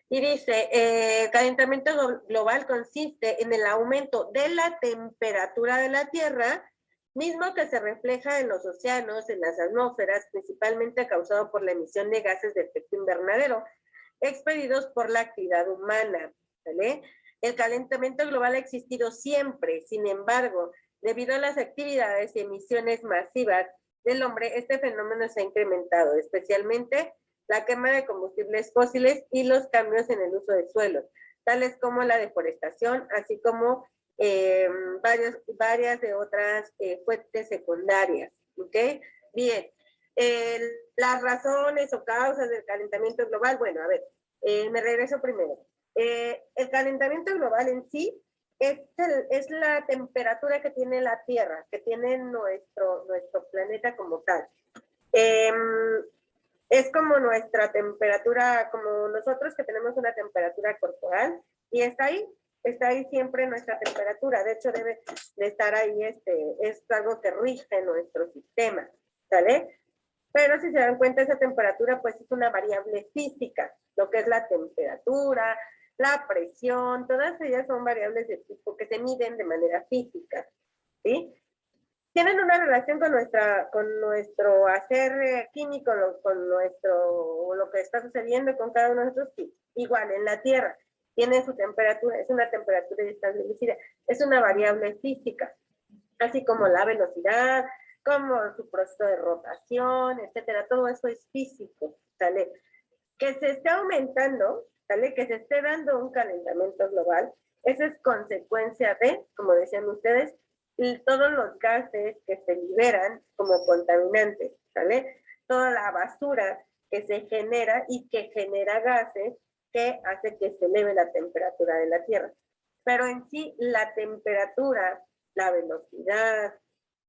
y dice, calentamiento global consiste en el aumento de la temperatura de la Tierra, mismo que se refleja en los océanos, en las atmósferas, principalmente causado por la emisión de gases de efecto invernadero, expedidos por la actividad humana, ¿vale? El calentamiento global ha existido siempre, sin embargo, debido a las actividades y emisiones masivas del hombre, este fenómeno se ha incrementado, especialmente la quema de combustibles fósiles y los cambios en el uso de suelos, tales como la deforestación, así como varias de otras fuentes secundarias. ¿Ok? Bien. Las razones o causas del calentamiento global, bueno, a ver, me regreso primero. El calentamiento global en sí es la temperatura que tiene la Tierra, que tiene nuestro planeta como tal. Es como nuestra temperatura, como nosotros que tenemos una temperatura corporal, y está ahí siempre nuestra temperatura. De hecho, debe de estar ahí, es algo que rige nuestro sistema, ¿sale? Pero si se dan cuenta, esa temperatura pues es una variable física, lo que es la temperatura, la presión, todas ellas son variables de tipo que se miden de manera física, ¿sí? Tienen una relación con nuestro hacer químico, con lo que está sucediendo con cada uno de nosotros, sí. Igual en la Tierra, tiene su temperatura, es una temperatura establecida, es una variable física, así como la velocidad, como su proceso de rotación, etcétera, todo eso es físico, ¿sale? Que se esté aumentando, ¿sale? Que se esté dando un calentamiento global, eso es consecuencia de, como decían ustedes, todos los gases que se liberan como contaminantes, ¿sale? Toda la basura que se genera y que genera gases que hace que se eleve la temperatura de la Tierra. Pero en sí, la temperatura, la velocidad,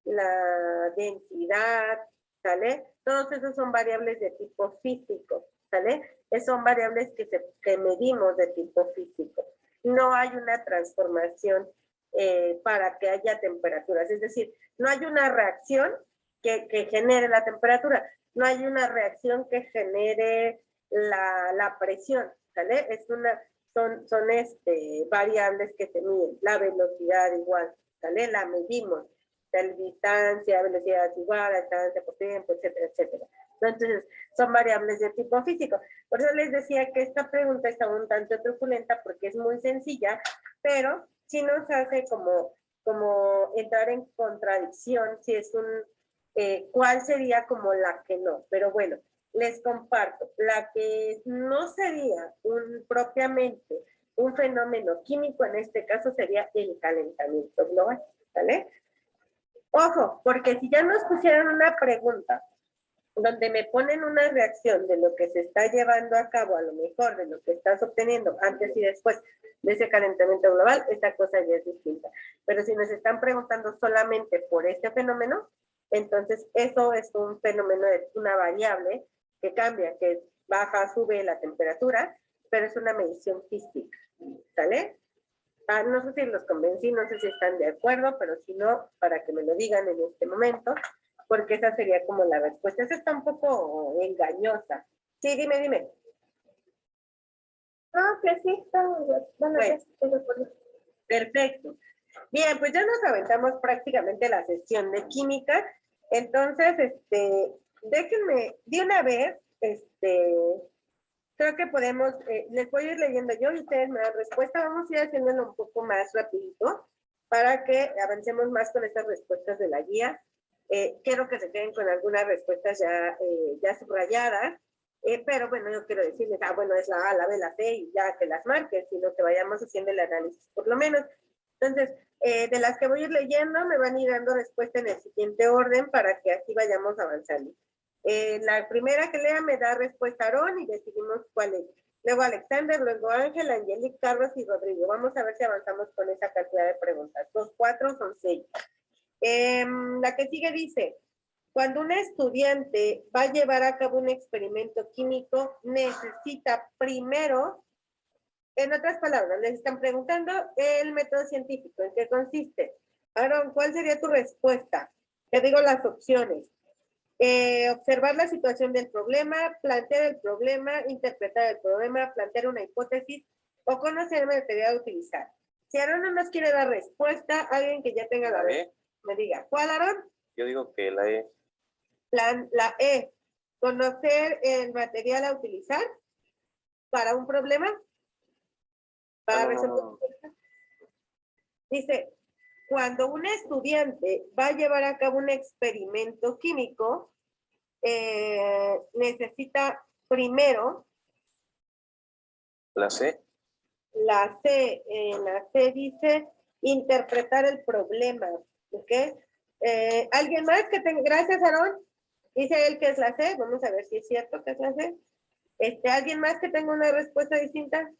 la densidad, ¿sale? Todos esos son variables de tipo físico, ¿sale? Son variables que medimos de tipo físico. No hay una transformación para que haya temperaturas, es decir, no hay una reacción que genere la temperatura, no hay una reacción que genere la presión, ¿sale? Son variables que se miden, la velocidad igual, ¿sale? La medimos, la distancia, velocidad igual, distancia por tiempo, etcétera, etcétera. Entonces, son variables de tipo físico. Por eso les decía que esta pregunta está un tanto truculenta porque es muy sencilla, pero sí nos hace como entrar en contradicción si es cuál sería como la que no. Pero bueno, les comparto. La que no sería propiamente un fenómeno químico, en este caso sería el calentamiento global, ¿vale? Ojo, porque si ya nos pusieron una pregunta donde me ponen una reacción de lo que se está llevando a cabo, a lo mejor de lo que estás obteniendo antes y después de ese calentamiento global, esta cosa ya es distinta. Pero si nos están preguntando solamente por este fenómeno, entonces eso es un fenómeno, una variable que cambia, que baja, sube la temperatura, pero es una medición física, ¿sale? No sé si los convencí, no sé si están de acuerdo, pero si no, para que me lo digan en este momento, porque esa sería como la respuesta. Esa está un poco engañosa. Sí, dime. No, que sí, está muy bien. Bueno, perfecto. Bien, pues ya nos aventamos prácticamente la sesión de química. Entonces, déjenme de una vez, creo que podemos, les voy a ir leyendo yo y ustedes me dan respuesta. Vamos a ir haciéndolo un poco más rapidito para que avancemos más con estas respuestas de la guía. Quiero que se queden con algunas respuestas ya subrayadas, pero bueno, yo quiero decirles, bueno, es la A, la B, la C, y ya que las marques, sino que vayamos haciendo el análisis por lo menos. Entonces, de las que voy a ir leyendo, me van a ir dando respuesta en el siguiente orden para que así vayamos avanzando. La primera que lea me da respuesta Aarón y decidimos cuál es. Luego Alexander, luego Ángel, Angelique, Carlos y Rodrigo. Vamos a ver si avanzamos con esa cantidad de preguntas. 2, 4 son 6. La que sigue dice, cuando un estudiante va a llevar a cabo un experimento químico, necesita primero, en otras palabras, les están preguntando el método científico, ¿en qué consiste? Aarón, ¿cuál sería tu respuesta? Te digo las opciones. Observar la situación del problema, plantear el problema, interpretar el problema, plantear una hipótesis o conocer el material a utilizar. Si Aarón no nos quiere dar respuesta, alguien que ya tenga la respuesta me diga. ¿Cuál, Aarón? Yo digo que la E. La E, conocer el material a utilizar para un problema, para resolver un problema. Dice, cuando un estudiante va a llevar a cabo un experimento químico, necesita primero La C. La C dice interpretar el problema, ¿ok? ¿Alguien más que tenga? Gracias, Aarón. Dice él que es la C. Vamos a ver si es cierto que es la C. ¿Alguien más que tenga una respuesta distinta?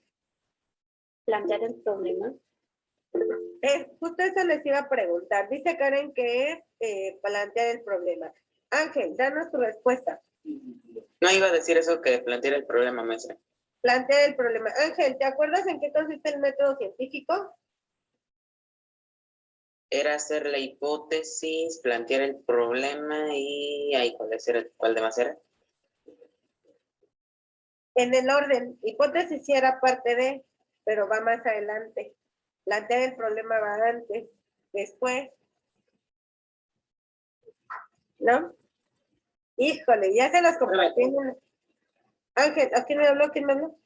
Plantear el problema. Justo eso les iba a preguntar. Dice Karen que es plantear el problema. Ángel, danos tu respuesta. No iba a decir eso que plantear el problema, maestra. Plantear el problema. Ángel, ¿te acuerdas en qué consiste el método científico? Era hacer la hipótesis, plantear el problema y ahí, ¿cuál demás era? En el orden. Hipótesis sí era parte de, pero va más adelante. Plantear el problema va antes, después. ¿No? Híjole, ya se los compartí. Ángel, ¿a quién me habló? ¿Quién me habló?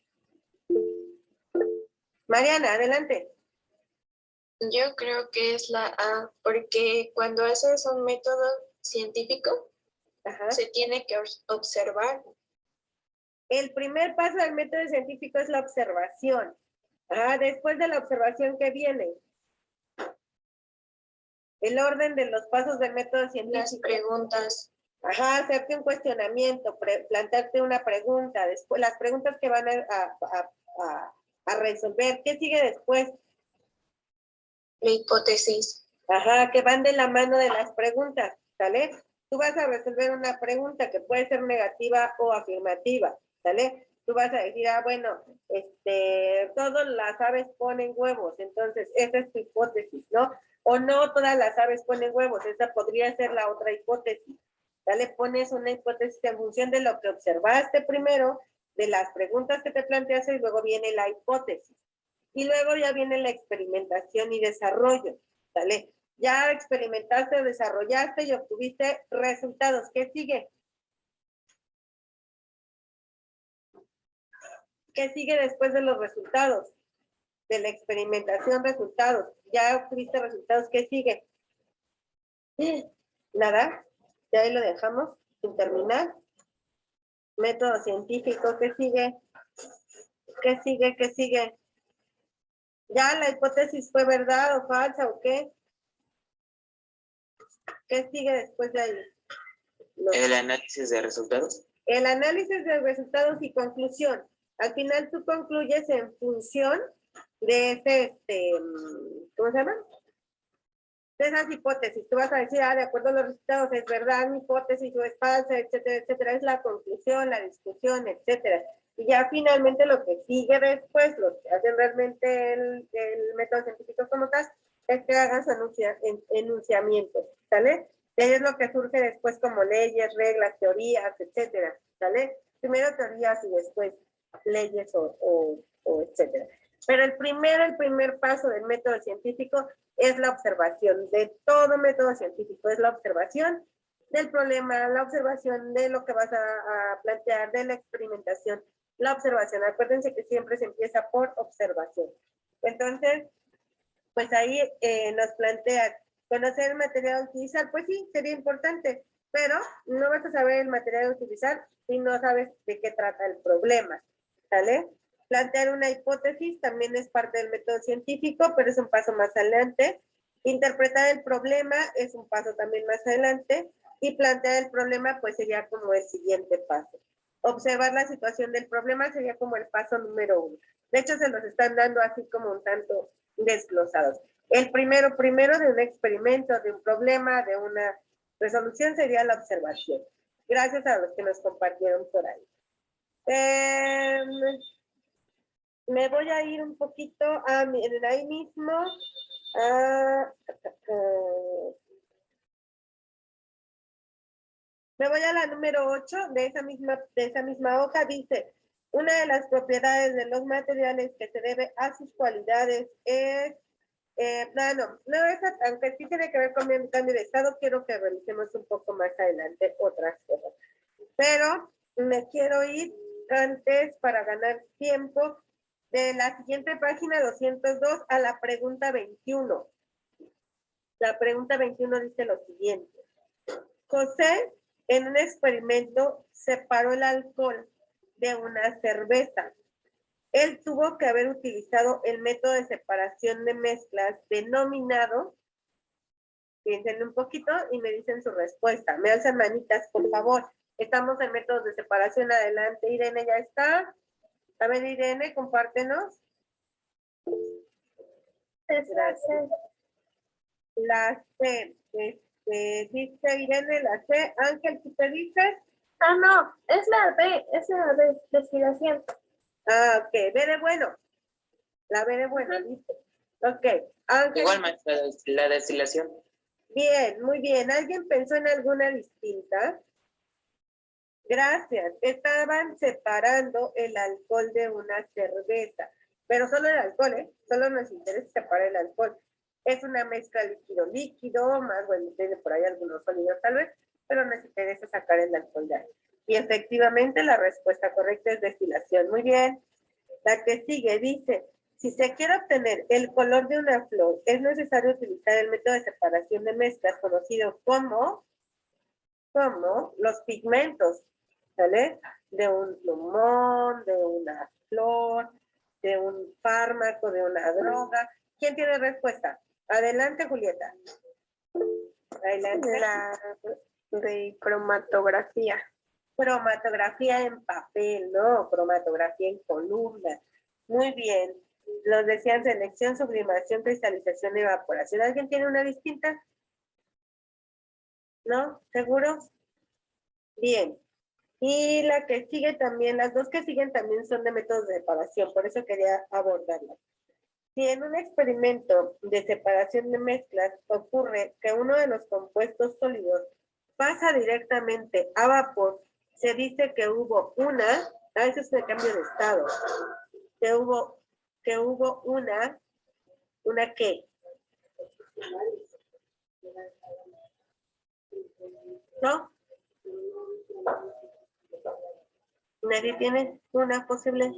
Mariana, adelante. Yo creo que es la A, porque cuando haces un método científico, Ajá. se tiene que observar. El primer paso del método científico es la observación. Después de la observación, ¿qué viene? El orden de los pasos del método científico. Las preguntas. Hacerte un cuestionamiento, plantearte una pregunta, después las preguntas que van a resolver. ¿Qué sigue después? La hipótesis. Que van de la mano de las preguntas, ¿sale? Tú vas a resolver una pregunta que puede ser negativa o afirmativa, ¿sale? Tú vas a decir, bueno, todas las aves ponen huevos, entonces esa es tu hipótesis, ¿no? O no todas las aves ponen huevos, esa podría ser la otra hipótesis, ¿sale? Pones una hipótesis en función de lo que observaste primero, de las preguntas que te planteaste y luego viene la hipótesis. Y luego ya viene la experimentación y desarrollo, ¿sale? Ya experimentaste, desarrollaste y obtuviste resultados. ¿Qué sigue? ¿Qué sigue después de los resultados? De la experimentación, resultados. Ya obtuviste resultados, ¿qué sigue? Nada, ya ahí lo dejamos sin terminar. Método científico, ¿qué sigue? ¿Qué sigue? ¿Qué sigue? ¿Ya la hipótesis fue verdad o falsa o qué? ¿Qué sigue después de ahí? El análisis de resultados. El análisis de resultados y conclusión. Al final tú concluyes en función de ese, ¿cómo se llama? De esas hipótesis. Tú vas a decir, de acuerdo a los resultados, es verdad mi hipótesis o es falsa, etcétera, etcétera. Es la conclusión, la discusión, etcétera. Y ya finalmente lo que sigue después, los que hacen realmente el método científico como tal, es que hagan su enunciamiento, ¿sale? Y ahí es lo que surge después como leyes, reglas, teorías, etcétera, ¿sale? Primero teorías y después leyes o etcétera. Pero el primer paso del método científico es la observación de todo método científico, es la observación del problema, la observación de lo que vas a plantear, de la experimentación, la observación. Acuérdense que siempre se empieza por observación. Entonces, pues ahí nos plantean, conocer el material a utilizar, pues sí, sería importante, pero no vas a saber el material a utilizar si no sabes de qué trata el problema, ¿sale? Plantear una hipótesis también es parte del método científico, pero es un paso más adelante. Interpretar el problema es un paso también más adelante. Y plantear el problema, pues sería como el siguiente paso. Observar la situación del problema sería como el paso número 1. De hecho, se los están dando así como un tanto desglosados. El primero de un experimento, de un problema, de una resolución sería la observación. Gracias a los que nos compartieron por ahí. Me voy a ir un poquito ahí mismo. Me voy a la número 8 de esa misma hoja. Dice, una de las propiedades de los materiales que se debe a sus cualidades es, aunque sí tiene que ver con el cambio de estado, quiero que revisemos un poco más adelante otras cosas. Pero me quiero ir antes para ganar tiempo de la siguiente página 202 a la pregunta 21. La pregunta 21 dice lo siguiente. José, en un experimento, separó el alcohol de una cerveza. Él tuvo que haber utilizado el método de separación de mezclas denominado, piensen un poquito y me dicen su respuesta. Me alzan manitas, por favor. Estamos en métodos de separación. Adelante, Irene, ¿ya está? A ver, Irene, compártenos. Gracias. La C, dice Irene, la C. Ángel, ¿tú te dices? Ah, no, es la B, destilación. Ah, ok, B de bueno. La B de bueno, dice. Ok, Ángel. Igual, maestra, la destilación. Bien, muy bien. ¿Alguien pensó en alguna distinta? Gracias. Estaban separando el alcohol de una cerveza, pero solo el alcohol, ¿eh? Solo nos interesa separar el alcohol. Es una mezcla líquido-líquido, más bueno, tiene por ahí algunos sólidos tal vez, pero nos interesa sacar el alcohol de ahí. Y efectivamente la respuesta correcta es destilación. Muy bien. La que sigue dice, si se quiere obtener el color de una flor, es necesario utilizar el método de separación de mezclas conocido como los pigmentos, ¿vale? De un plumón, de una flor, de un fármaco, de una droga. ¿Quién tiene respuesta? Adelante, Julieta. Adelante. La de cromatografía. Cromatografía en papel, ¿no? Cromatografía en columna. Muy bien. Los decían selección, sublimación, cristalización, evaporación. ¿Alguien tiene una distinta? ¿No? ¿Seguros? Bien. Y la que sigue también, las dos que siguen también son de métodos de separación, por eso quería abordarlas. Si en un experimento de separación de mezclas ocurre que uno de los compuestos sólidos pasa directamente a vapor, se dice que hubo eso es el cambio de estado, que hubo ¿una qué? ¿No? ¿Nadie tiene una posible?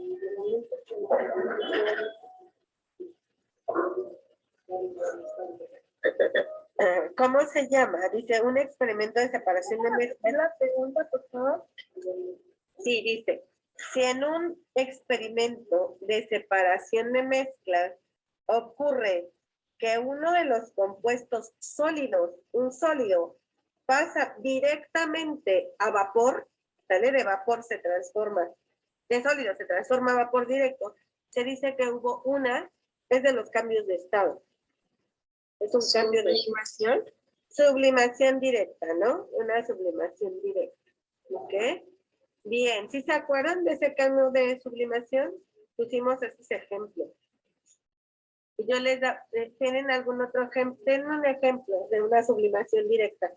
¿Cómo se llama? Dice, un experimento de separación de mezclas. ¿La pregunta, por favor? Sí, dice, si en un experimento de separación de mezclas ocurre que uno de los compuestos sólidos, un sólido, pasa directamente a vapor, sale de vapor, se transforma, de sólido se transforma a vapor directo, se dice que hubo es de los cambios de estado. Es un cambio de sublimación directa, ¿no? Una sublimación directa. ¿Ok? Bien, ¿sí se acuerdan de ese cambio de sublimación? Pusimos esos ejemplos. Y yo les da, ¿tienen algún otro ejemplo? Tienen un ejemplo de una sublimación directa.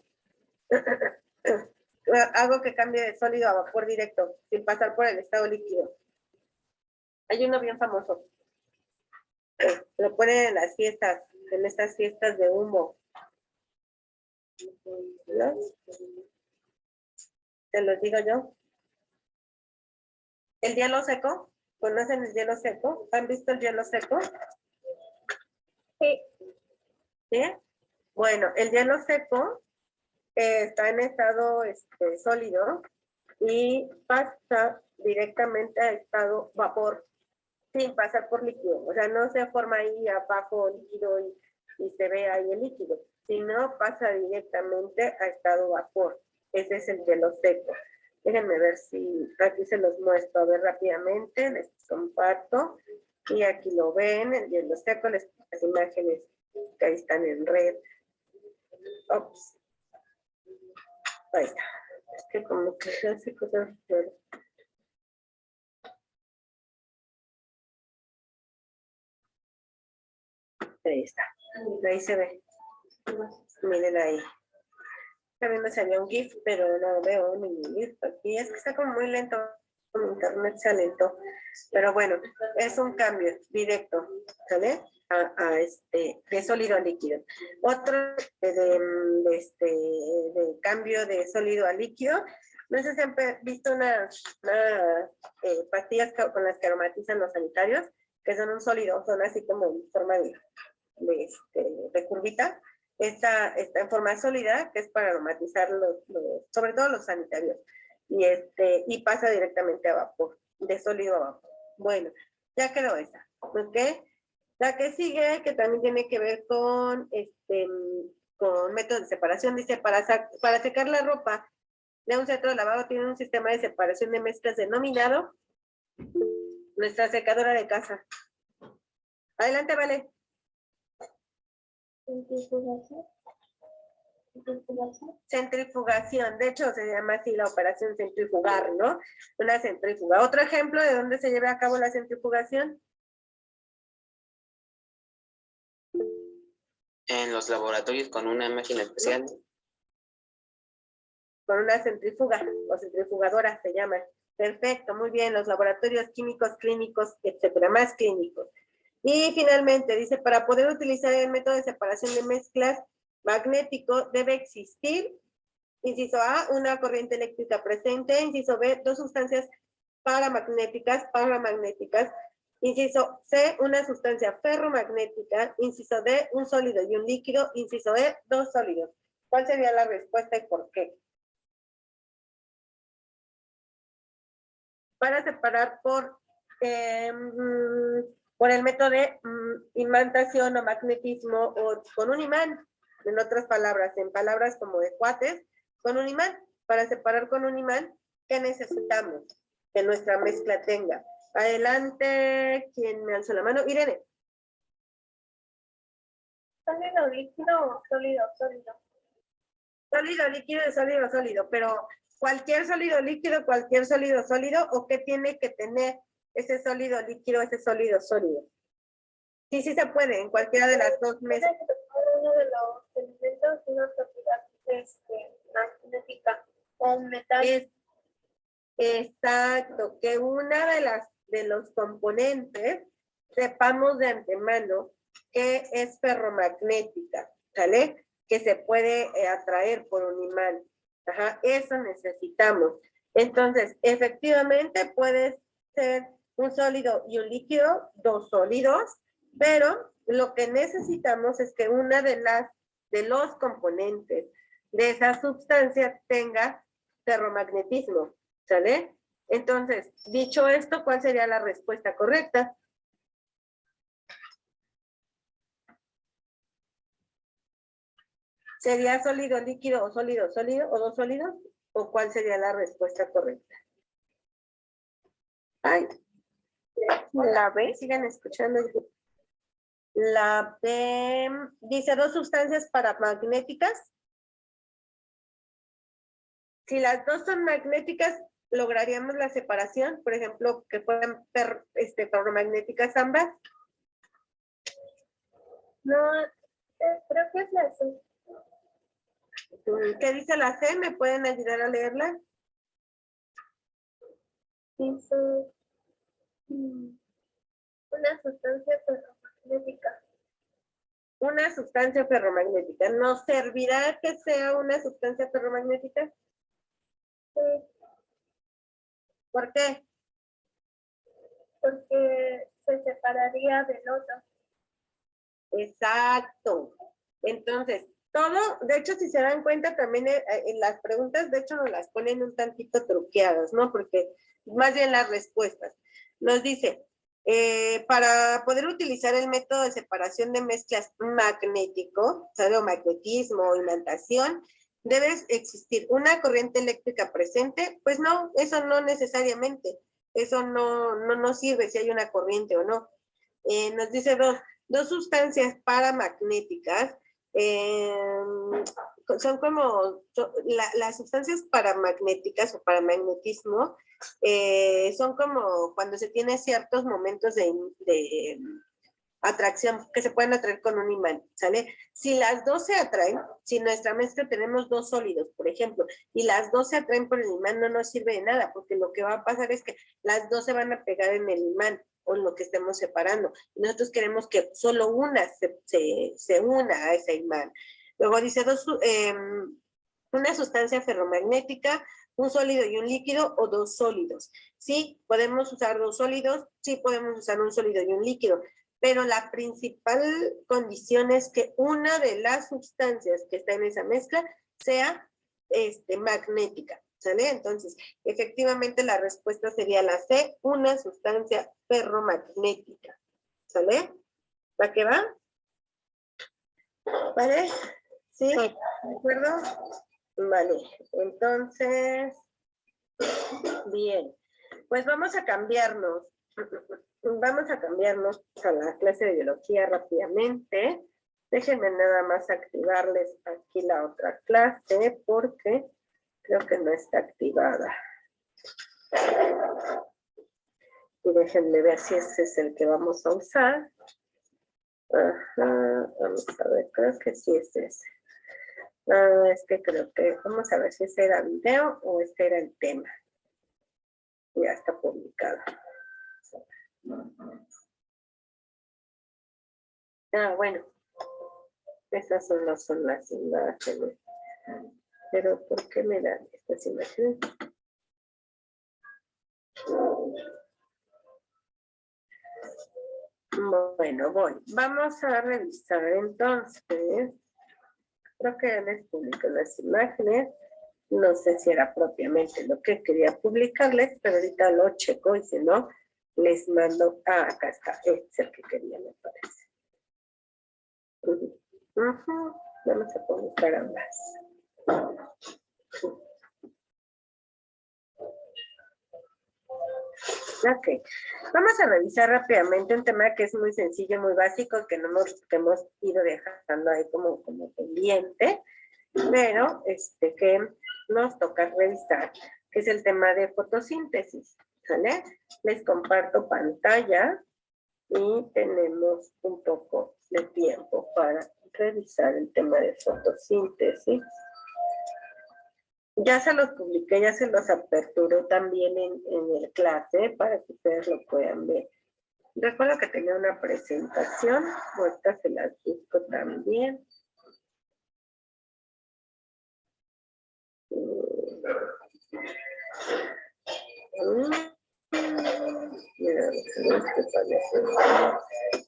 Algo que cambie de sólido a vapor directo, sin pasar por el estado líquido. Hay uno bien famoso. Lo ponen en las fiestas, en estas fiestas de humo. ¿No? ¿Te los digo yo? ¿El hielo seco? ¿Conocen el hielo seco? ¿Han visto el hielo seco? Sí. ¿Sí? Bueno, el hielo seco está en estado sólido y pasa directamente a estado vapor sin pasar por líquido. O sea, no se forma ahí abajo líquido y se ve ahí el líquido, sino pasa directamente a estado vapor. Ese es el hielo seco. Déjenme ver si aquí se los muestro. A ver rápidamente, les comparto. Y aquí lo ven, el hielo seco, las imágenes que ahí están en red. Ops. Ahí está. Es que como que hace cosas raras. Ahí está. Ahí se ve. Miren ahí. También me salió un GIF, pero no veo ningún GIF aquí. Es que está como muy lento. Mi internet se alentó. Pero bueno, es un cambio directo, ¿sale? De sólido a líquido. Otro de cambio de sólido a líquido. No sé si han visto unas pastillas con las que aromatizan los sanitarios, que son un sólido, son así como en forma de curvita. Está en forma sólida, que es para aromatizar sobre todo los sanitarios. Y pasa directamente a vapor, de sólido a vapor. Bueno, ya quedó esa, ¿ok? La que sigue, que también tiene que ver con método de separación, dice, para secar la ropa de un centro de lavado tiene un sistema de separación de mezclas denominado nuestra secadora de casa. Adelante, Vale. Centrifugación. Centrifugación. Centrifugación, de hecho se llama así la operación centrifugar, ¿no? Una centrífuga. Otro ejemplo de dónde se lleva a cabo la centrifugación. En los laboratorios con una máquina especial. Con una centrífuga o centrifugadora se llama. Perfecto, muy bien, los laboratorios químicos, clínicos, etcétera, más clínicos. Y finalmente dice, para poder utilizar el método de separación de mezclas magnético debe existir, inciso A, una corriente eléctrica presente, inciso B, dos sustancias paramagnéticas, inciso C, una sustancia ferromagnética, inciso D, un sólido y un líquido, inciso E, dos sólidos. ¿Cuál sería la respuesta y por qué? Para separar por el método de imantación o magnetismo o con un imán, en otras palabras, en palabras como de cuates, con un imán. Para separar con un imán, ¿qué necesitamos? Que nuestra mezcla tenga. Adelante, ¿quién me alzó la mano? Irene. Sólido, líquido, sólido, sólido. Sólido, líquido, sólido, sólido, pero cualquier sólido líquido, cualquier sólido sólido, ¿o qué tiene que tener ese sólido líquido, ese sólido sólido? Sí, sí se puede, en cualquiera de las dos mezclas. Uno de los elementos, una propiedad magnética o metal. Es exacto, que una de los componentes sepamos de antemano que es ferromagnética, ¿sale? Que se puede atraer por un imán. Ajá, eso necesitamos. Entonces, efectivamente puede ser un sólido y un líquido, dos sólidos, pero lo que necesitamos es que una de los componentes de esa sustancia tenga ferromagnetismo, ¿sale? Entonces, dicho esto, ¿cuál sería la respuesta correcta? ¿Sería sólido, líquido o sólido, sólido o dos sólidos? ¿O cuál sería la respuesta correcta? Ay, la B, sigan escuchando. La B dice dos sustancias paramagnéticas. Si las dos son magnéticas, lograríamos la separación, por ejemplo, que fueran ferromagnéticas ambas. No, creo que es la C. ¿Qué dice la C? ¿Me pueden ayudar a leerla? Dice una sustancia ferromagnética. Una sustancia ferromagnética. ¿Nos servirá que sea una sustancia ferromagnética? Sí, ¿Por qué? porque se separaría del otro. Exacto. Entonces, todo, de hecho, si se dan cuenta, también en las preguntas, de hecho, nos las ponen un tantito truqueadas, ¿no? Porque más bien las respuestas. Nos dice, para poder utilizar el método de separación de mezclas magnético, ¿sabe? O magnetismo o imantación, debe existir una corriente eléctrica presente. Pues no, eso no necesariamente. Eso no sirve si hay una corriente o no. Nos dice dos sustancias paramagnéticas. Son como las sustancias paramagnéticas o paramagnetismo, son como cuando se tiene ciertos momentos de atracción que se pueden atraer con un imán, ¿sale? Si las dos se atraen, si en nuestra mezcla tenemos dos sólidos, por ejemplo, y las dos se atraen por el imán, no nos sirve de nada, porque lo que va a pasar es que las dos se van a pegar en el imán o en lo que estemos separando. Y nosotros queremos que solo una se una a ese imán. Luego dice una sustancia ferromagnética, un sólido y un líquido o dos sólidos. Sí, podemos usar dos sólidos, sí podemos usar un sólido y un líquido, pero la principal condición es que una de las sustancias que está en esa mezcla sea magnética, ¿sale? Entonces, efectivamente la respuesta sería la C, una sustancia ferromagnética, ¿sale? ¿Va que va? ¿Vale? ¿Sí? ¿De acuerdo? Vale, entonces, bien, pues vamos a cambiarnos a la clase de biología rápidamente. Déjenme nada más activarles aquí la otra clase porque creo que no está activada. Y déjenme ver si ese es el que vamos a usar. Ajá, vamos a ver, creo que sí es ese. Es que creo que, vamos a ver si ese era video o ese era el tema. Ya está publicado. Bueno. Esas son las imágenes. Pero ¿por qué me dan estas imágenes? Bueno, voy. Vamos a revisar entonces. Creo que ya les publico las imágenes. No sé si era propiamente lo que quería publicarles, pero ahorita lo checo y si no, les mando. Acá está. Este es el que quería, me parece. Vamos a publicar ambas. Ok, vamos a revisar rápidamente un tema que es muy sencillo, muy básico, que que hemos ido dejando ahí como pendiente, pero que nos toca revisar, que es el tema de fotosíntesis, ¿vale? Les comparto pantalla y tenemos un poco de tiempo para revisar el tema de fotosíntesis. Ya se los publiqué, ya se los aperturé también en el clase para que ustedes lo puedan ver. Recuerdo que tenía una presentación, ahorita se las busco también.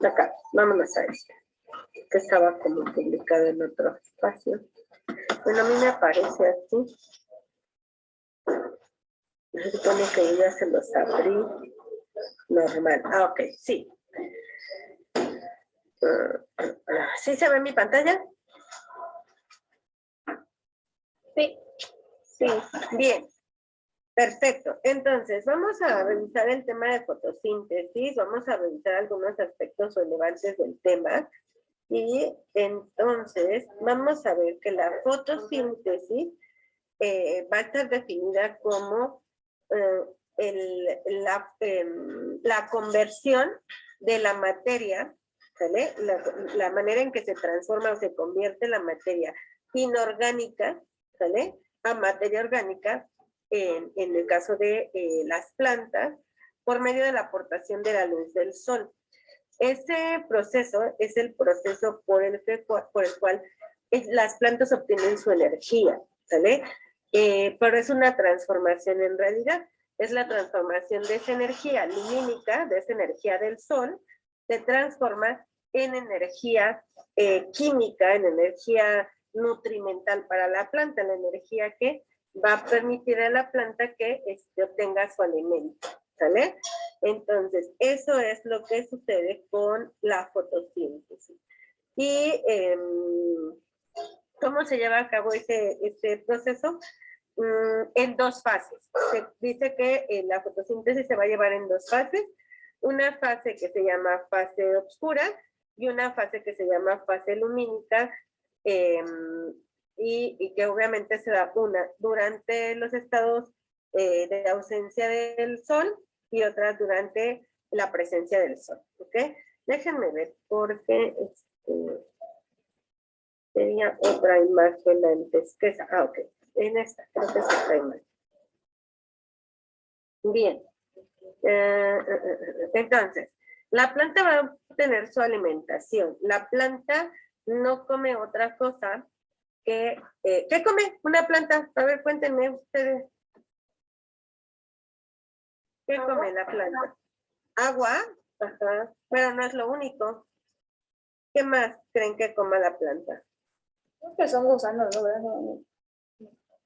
Acá, vámonos a este, que estaba como publicado en otro espacio. Bueno, a mí me aparece así. Se supone que yo ya se los abrí. Normal. Ok, sí. ¿Sí se ve mi pantalla? Sí. Sí, bien. Perfecto. Entonces, vamos a revisar el tema de fotosíntesis. Vamos a revisar algunos aspectos relevantes del tema. Y entonces, vamos a ver que la fotosíntesis va a estar definida como la conversión de la materia, ¿sale? La manera en que se transforma o se convierte la materia inorgánica, ¿sale? A materia orgánica, en el caso de las plantas, por medio de la aportación de la luz del sol. Ese proceso es el proceso por el cual las plantas obtienen su energía, ¿sale? Pero es una transformación en realidad. Es la transformación de esa energía lumínica, de esa energía del sol, se transforma en energía química, en energía nutrimental para la planta, la energía que va a permitir a la planta que obtenga su alimento, ¿sale? Entonces, eso es lo que sucede con la fotosíntesis. Y ¿cómo se lleva a cabo ese proceso? En dos fases. Se dice que la fotosíntesis se va a llevar en dos fases. Una fase que se llama fase oscura y una fase que se llama fase lumínica, y que obviamente se da una durante los estados de ausencia del sol y otra durante la presencia del sol. ¿Ok? Déjenme ver porque tenía otra imagen antes que esa. Ok. En esta, creo que es esta imagen. Bien. Entonces, la planta va a obtener su alimentación. La planta no come otra cosa que... ¿qué come una planta? A ver, cuéntenme ustedes. ¿Qué come la planta? ¿Agua? Ajá. Pero no es lo único. ¿Qué más creen que coma la planta? Creo que son gusanos, ¿no?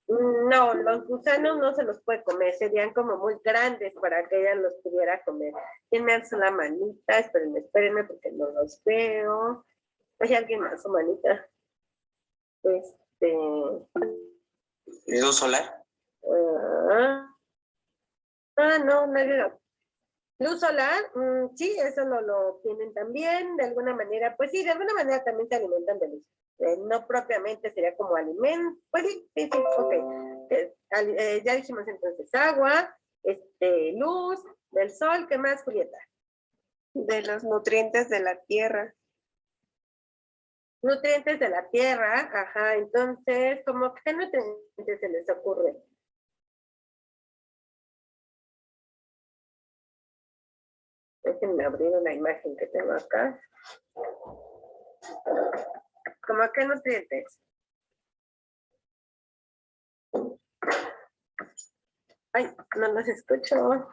No, los gusanos no se los puede comer, serían como muy grandes para que ella los pudiera comer. ¿Quién me alza la manita? Espérenme porque no los veo. ¿Hay alguien más su manita? ¿Luz solar? No, nadie. Luz solar, sí, eso lo tienen también, de alguna manera, pues sí, de alguna manera también se alimentan de luz. No propiamente sería como alimento, pues sí, sí, sí, ok. Ya dijimos entonces agua, luz, del sol, ¿qué más, Julieta? De los nutrientes de la tierra. Nutrientes de la tierra, ajá, entonces, ¿cómo qué nutrientes se les ocurre? Déjenme abrir una imagen que tengo acá. ¿Cómo qué nutrientes? Ay, no los escucho.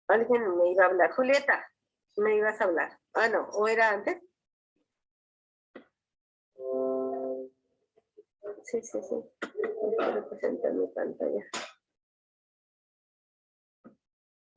Alguien me iba a hablar. Julieta, me ibas a hablar. Ah, no, ¿o era antes? Sí, sí, sí. Voy a presentar mi pantalla.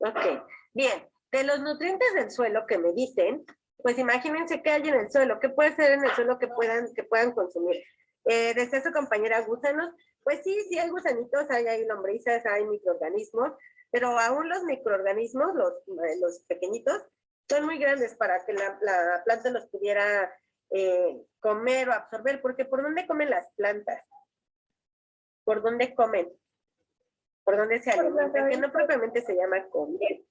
Ok, bien. De los nutrientes del suelo que me dicen, pues imagínense qué hay en el suelo, qué puede ser en el suelo que puedan consumir. Decía su compañera gusanos, pues sí, sí hay gusanitos, hay lombrices, hay microorganismos, pero aún los microorganismos, los pequeñitos, son muy grandes para que la planta los pudiera comer o absorber, porque ¿por dónde comen las plantas? ¿Por dónde comen? ¿Por dónde se alimentan? Que no propiamente se llama comer.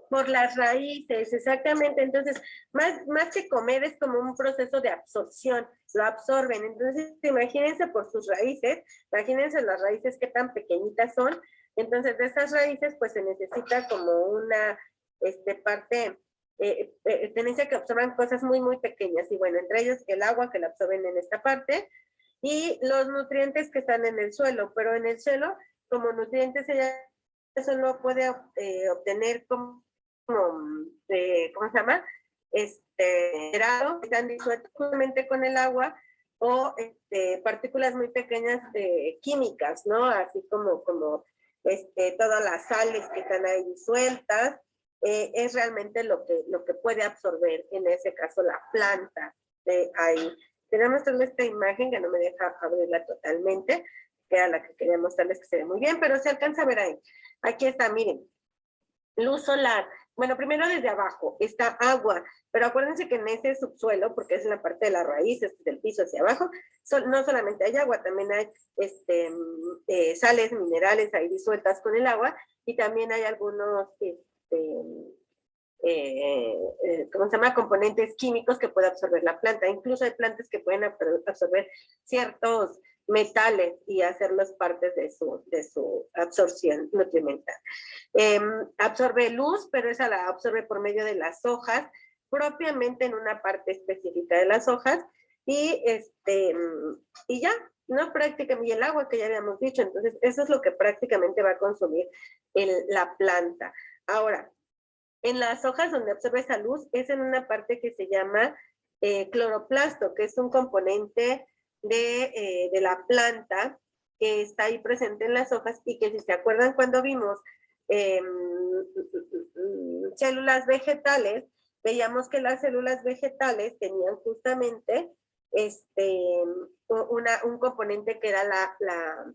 Por las raíces, exactamente. Entonces, más que comer es como un proceso de absorción, lo absorben. Entonces, imagínense por sus raíces, imagínense las raíces qué tan pequeñitas son. Entonces, de estas raíces, pues se necesita como una parte, tenencia que absorban cosas muy, muy pequeñas. Y bueno, entre ellos el agua que la absorben en esta parte y los nutrientes que están en el suelo, pero en el suelo, como nutrientes, ella solo puede obtener como ¿cómo se llama? Grado, que están disueltos justamente con el agua, o partículas muy pequeñas químicas, ¿no? Así como todas las sales que están ahí disueltas, es realmente lo que puede absorber, en ese caso, la planta de ahí. Quería mostrarles esta imagen que no me deja abrirla totalmente, que era la que quería mostrarles, que se ve muy bien, pero se alcanza a ver ahí. Aquí está, miren. Luz solar. Bueno, primero desde abajo está agua, pero acuérdense que en ese subsuelo, porque es en la parte de las raíces, del piso hacia abajo, no solamente hay agua, también hay sales, minerales ahí disueltas con el agua, y también hay algunos, ¿cómo se llama? Componentes químicos que puede absorber la planta. Incluso hay plantas que pueden absorber ciertos metales y hacerlos partes de su absorción nutrimental. Absorbe luz, pero esa la absorbe por medio de las hojas, propiamente en una parte específica de las hojas, y ya, ¿no? Prácticamente, y el agua que ya habíamos dicho, entonces eso es lo que prácticamente va a consumir la planta. Ahora, en las hojas donde absorbe esa luz es en una parte que se llama cloroplasto, que es un componente de la planta que está ahí presente en las hojas, y que si se acuerdan cuando vimos células vegetales, veíamos que las células vegetales tenían justamente un componente que era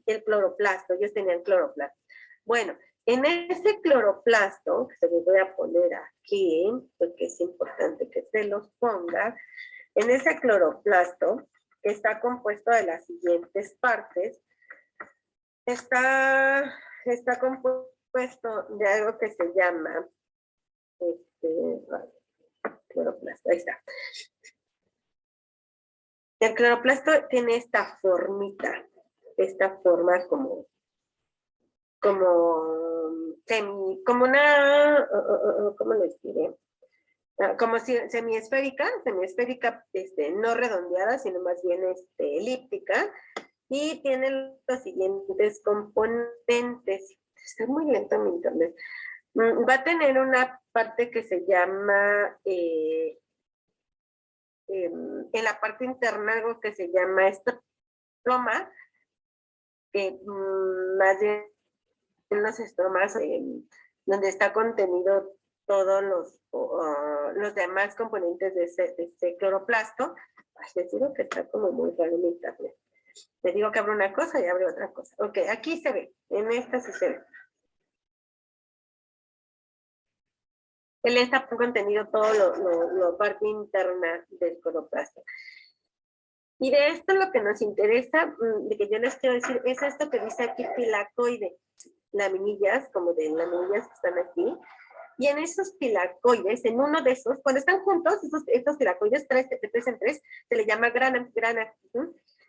el cloroplasto. Ellos tenían cloroplasto. Bueno, en ese cloroplasto, que se los voy a poner aquí, porque es importante que se los ponga, en ese cloroplasto, que está compuesto de las siguientes partes, está compuesto de algo que se llama cloroplasto. Ahí está. El cloroplasto tiene esta formita, esta forma como una, ¿cómo les diré? Como semiesférica, no redondeada, sino más bien elíptica, y tiene los siguientes componentes. Está muy lento mi internet. Va a tener una parte que se llama, en la parte interna, algo que se llama estroma, que más bien en los estromas, donde está contenido todos los demás componentes de ese cloroplasto. Ay, les digo que está como muy raro en internet. Les digo que abre una cosa y abre otra cosa. Ok, aquí se ve, en esta sí se ve. Él está contenido todo la parte interna del cloroplasto. Y de esto lo que nos interesa, de que yo les quiero decir, es esto que dice aquí pilacoide, laminillas, como de laminillas que están aquí. Y en esos pilacoides, en uno de esos, cuando están juntos, estos pilacoides, de 3 en 3, se le llama grana.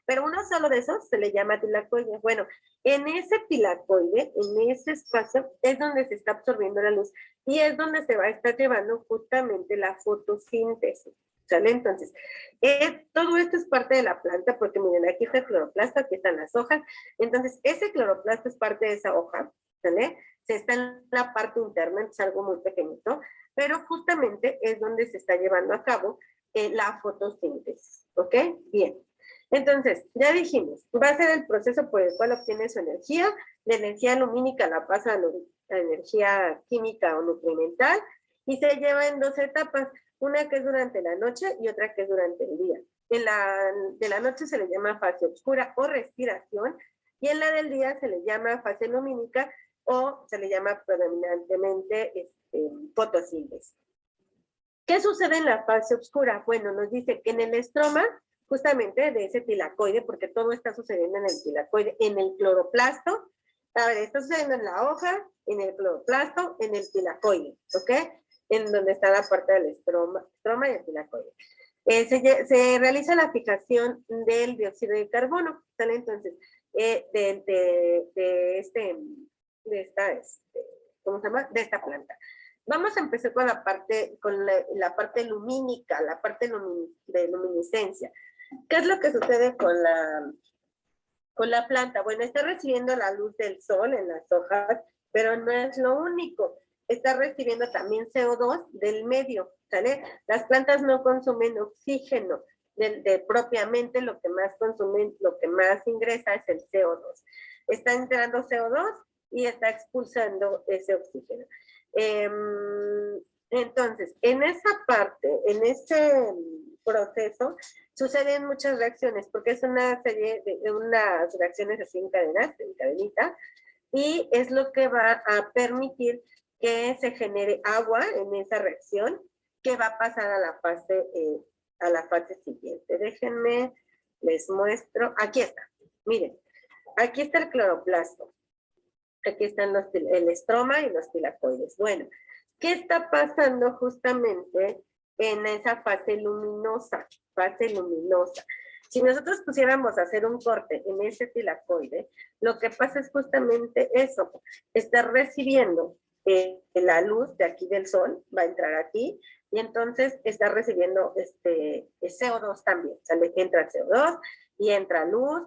Pero uno solo de esos se le llama pilacoide. Bueno, en ese pilacoide, en ese espacio, es donde se está absorbiendo la luz y es donde se va a estar llevando justamente la fotosíntesis. ¿Sale? Entonces, todo esto es parte de la planta, porque miren, aquí está el cloroplasto, aquí están las hojas. Entonces, ese cloroplasto es parte de esa hoja, ¿sale? Se está en la parte interna, es algo muy pequeñito, pero justamente es donde se está llevando a cabo la fotosíntesis, ¿ok? Bien. Entonces, ya dijimos, va a ser el proceso por el cual obtiene su energía. La energía lumínica la pasa a la energía química o nutrimental y se lleva en 2 etapas. Una que es durante la noche y otra que es durante el día. De la noche se le llama fase oscura o respiración y en la del día se le llama fase lumínica o se le llama predominantemente fotosíntesis. ¿Qué sucede en la fase oscura? Bueno, nos dice que en el estroma, justamente de ese pilacoide, porque todo está sucediendo en el pilacoide, en el cloroplasto, a ver, está sucediendo en la hoja, en el cloroplasto, en el pilacoide, ¿ok? En donde está la parte del estroma y el pilacoide. Se realiza la fijación del dióxido de carbono, ¿sale? Entonces, ¿cómo se llama? De esta planta. Vamos a empezar con la parte lumínica, la parte de luminiscencia. ¿Qué es lo que sucede con la planta? Bueno, está recibiendo la luz del sol en las hojas, pero no es lo único. Está recibiendo también CO2 del medio, ¿sale? Las plantas no consumen oxígeno propiamente, lo que más consumen, lo que más ingresa es el CO2. Está entrando CO2 y está expulsando ese oxígeno. Entonces, en esa parte, en ese proceso, suceden muchas reacciones, porque es una serie de unas reacciones así en cadenita, y es lo que va a permitir que se genere agua en esa reacción, que va a pasar a la fase siguiente. Déjenme, les muestro. Aquí está, miren, aquí está el cloroplasto. Aquí están el estroma y los pilacoides. Bueno, ¿qué está pasando justamente en esa fase luminosa? Si nosotros pusiéramos a hacer un corte en ese pilacoide, lo que pasa es justamente eso. Está recibiendo la luz de aquí del sol, va a entrar aquí, y entonces está recibiendo CO2 también. Sale, entra CO2 y entra luz,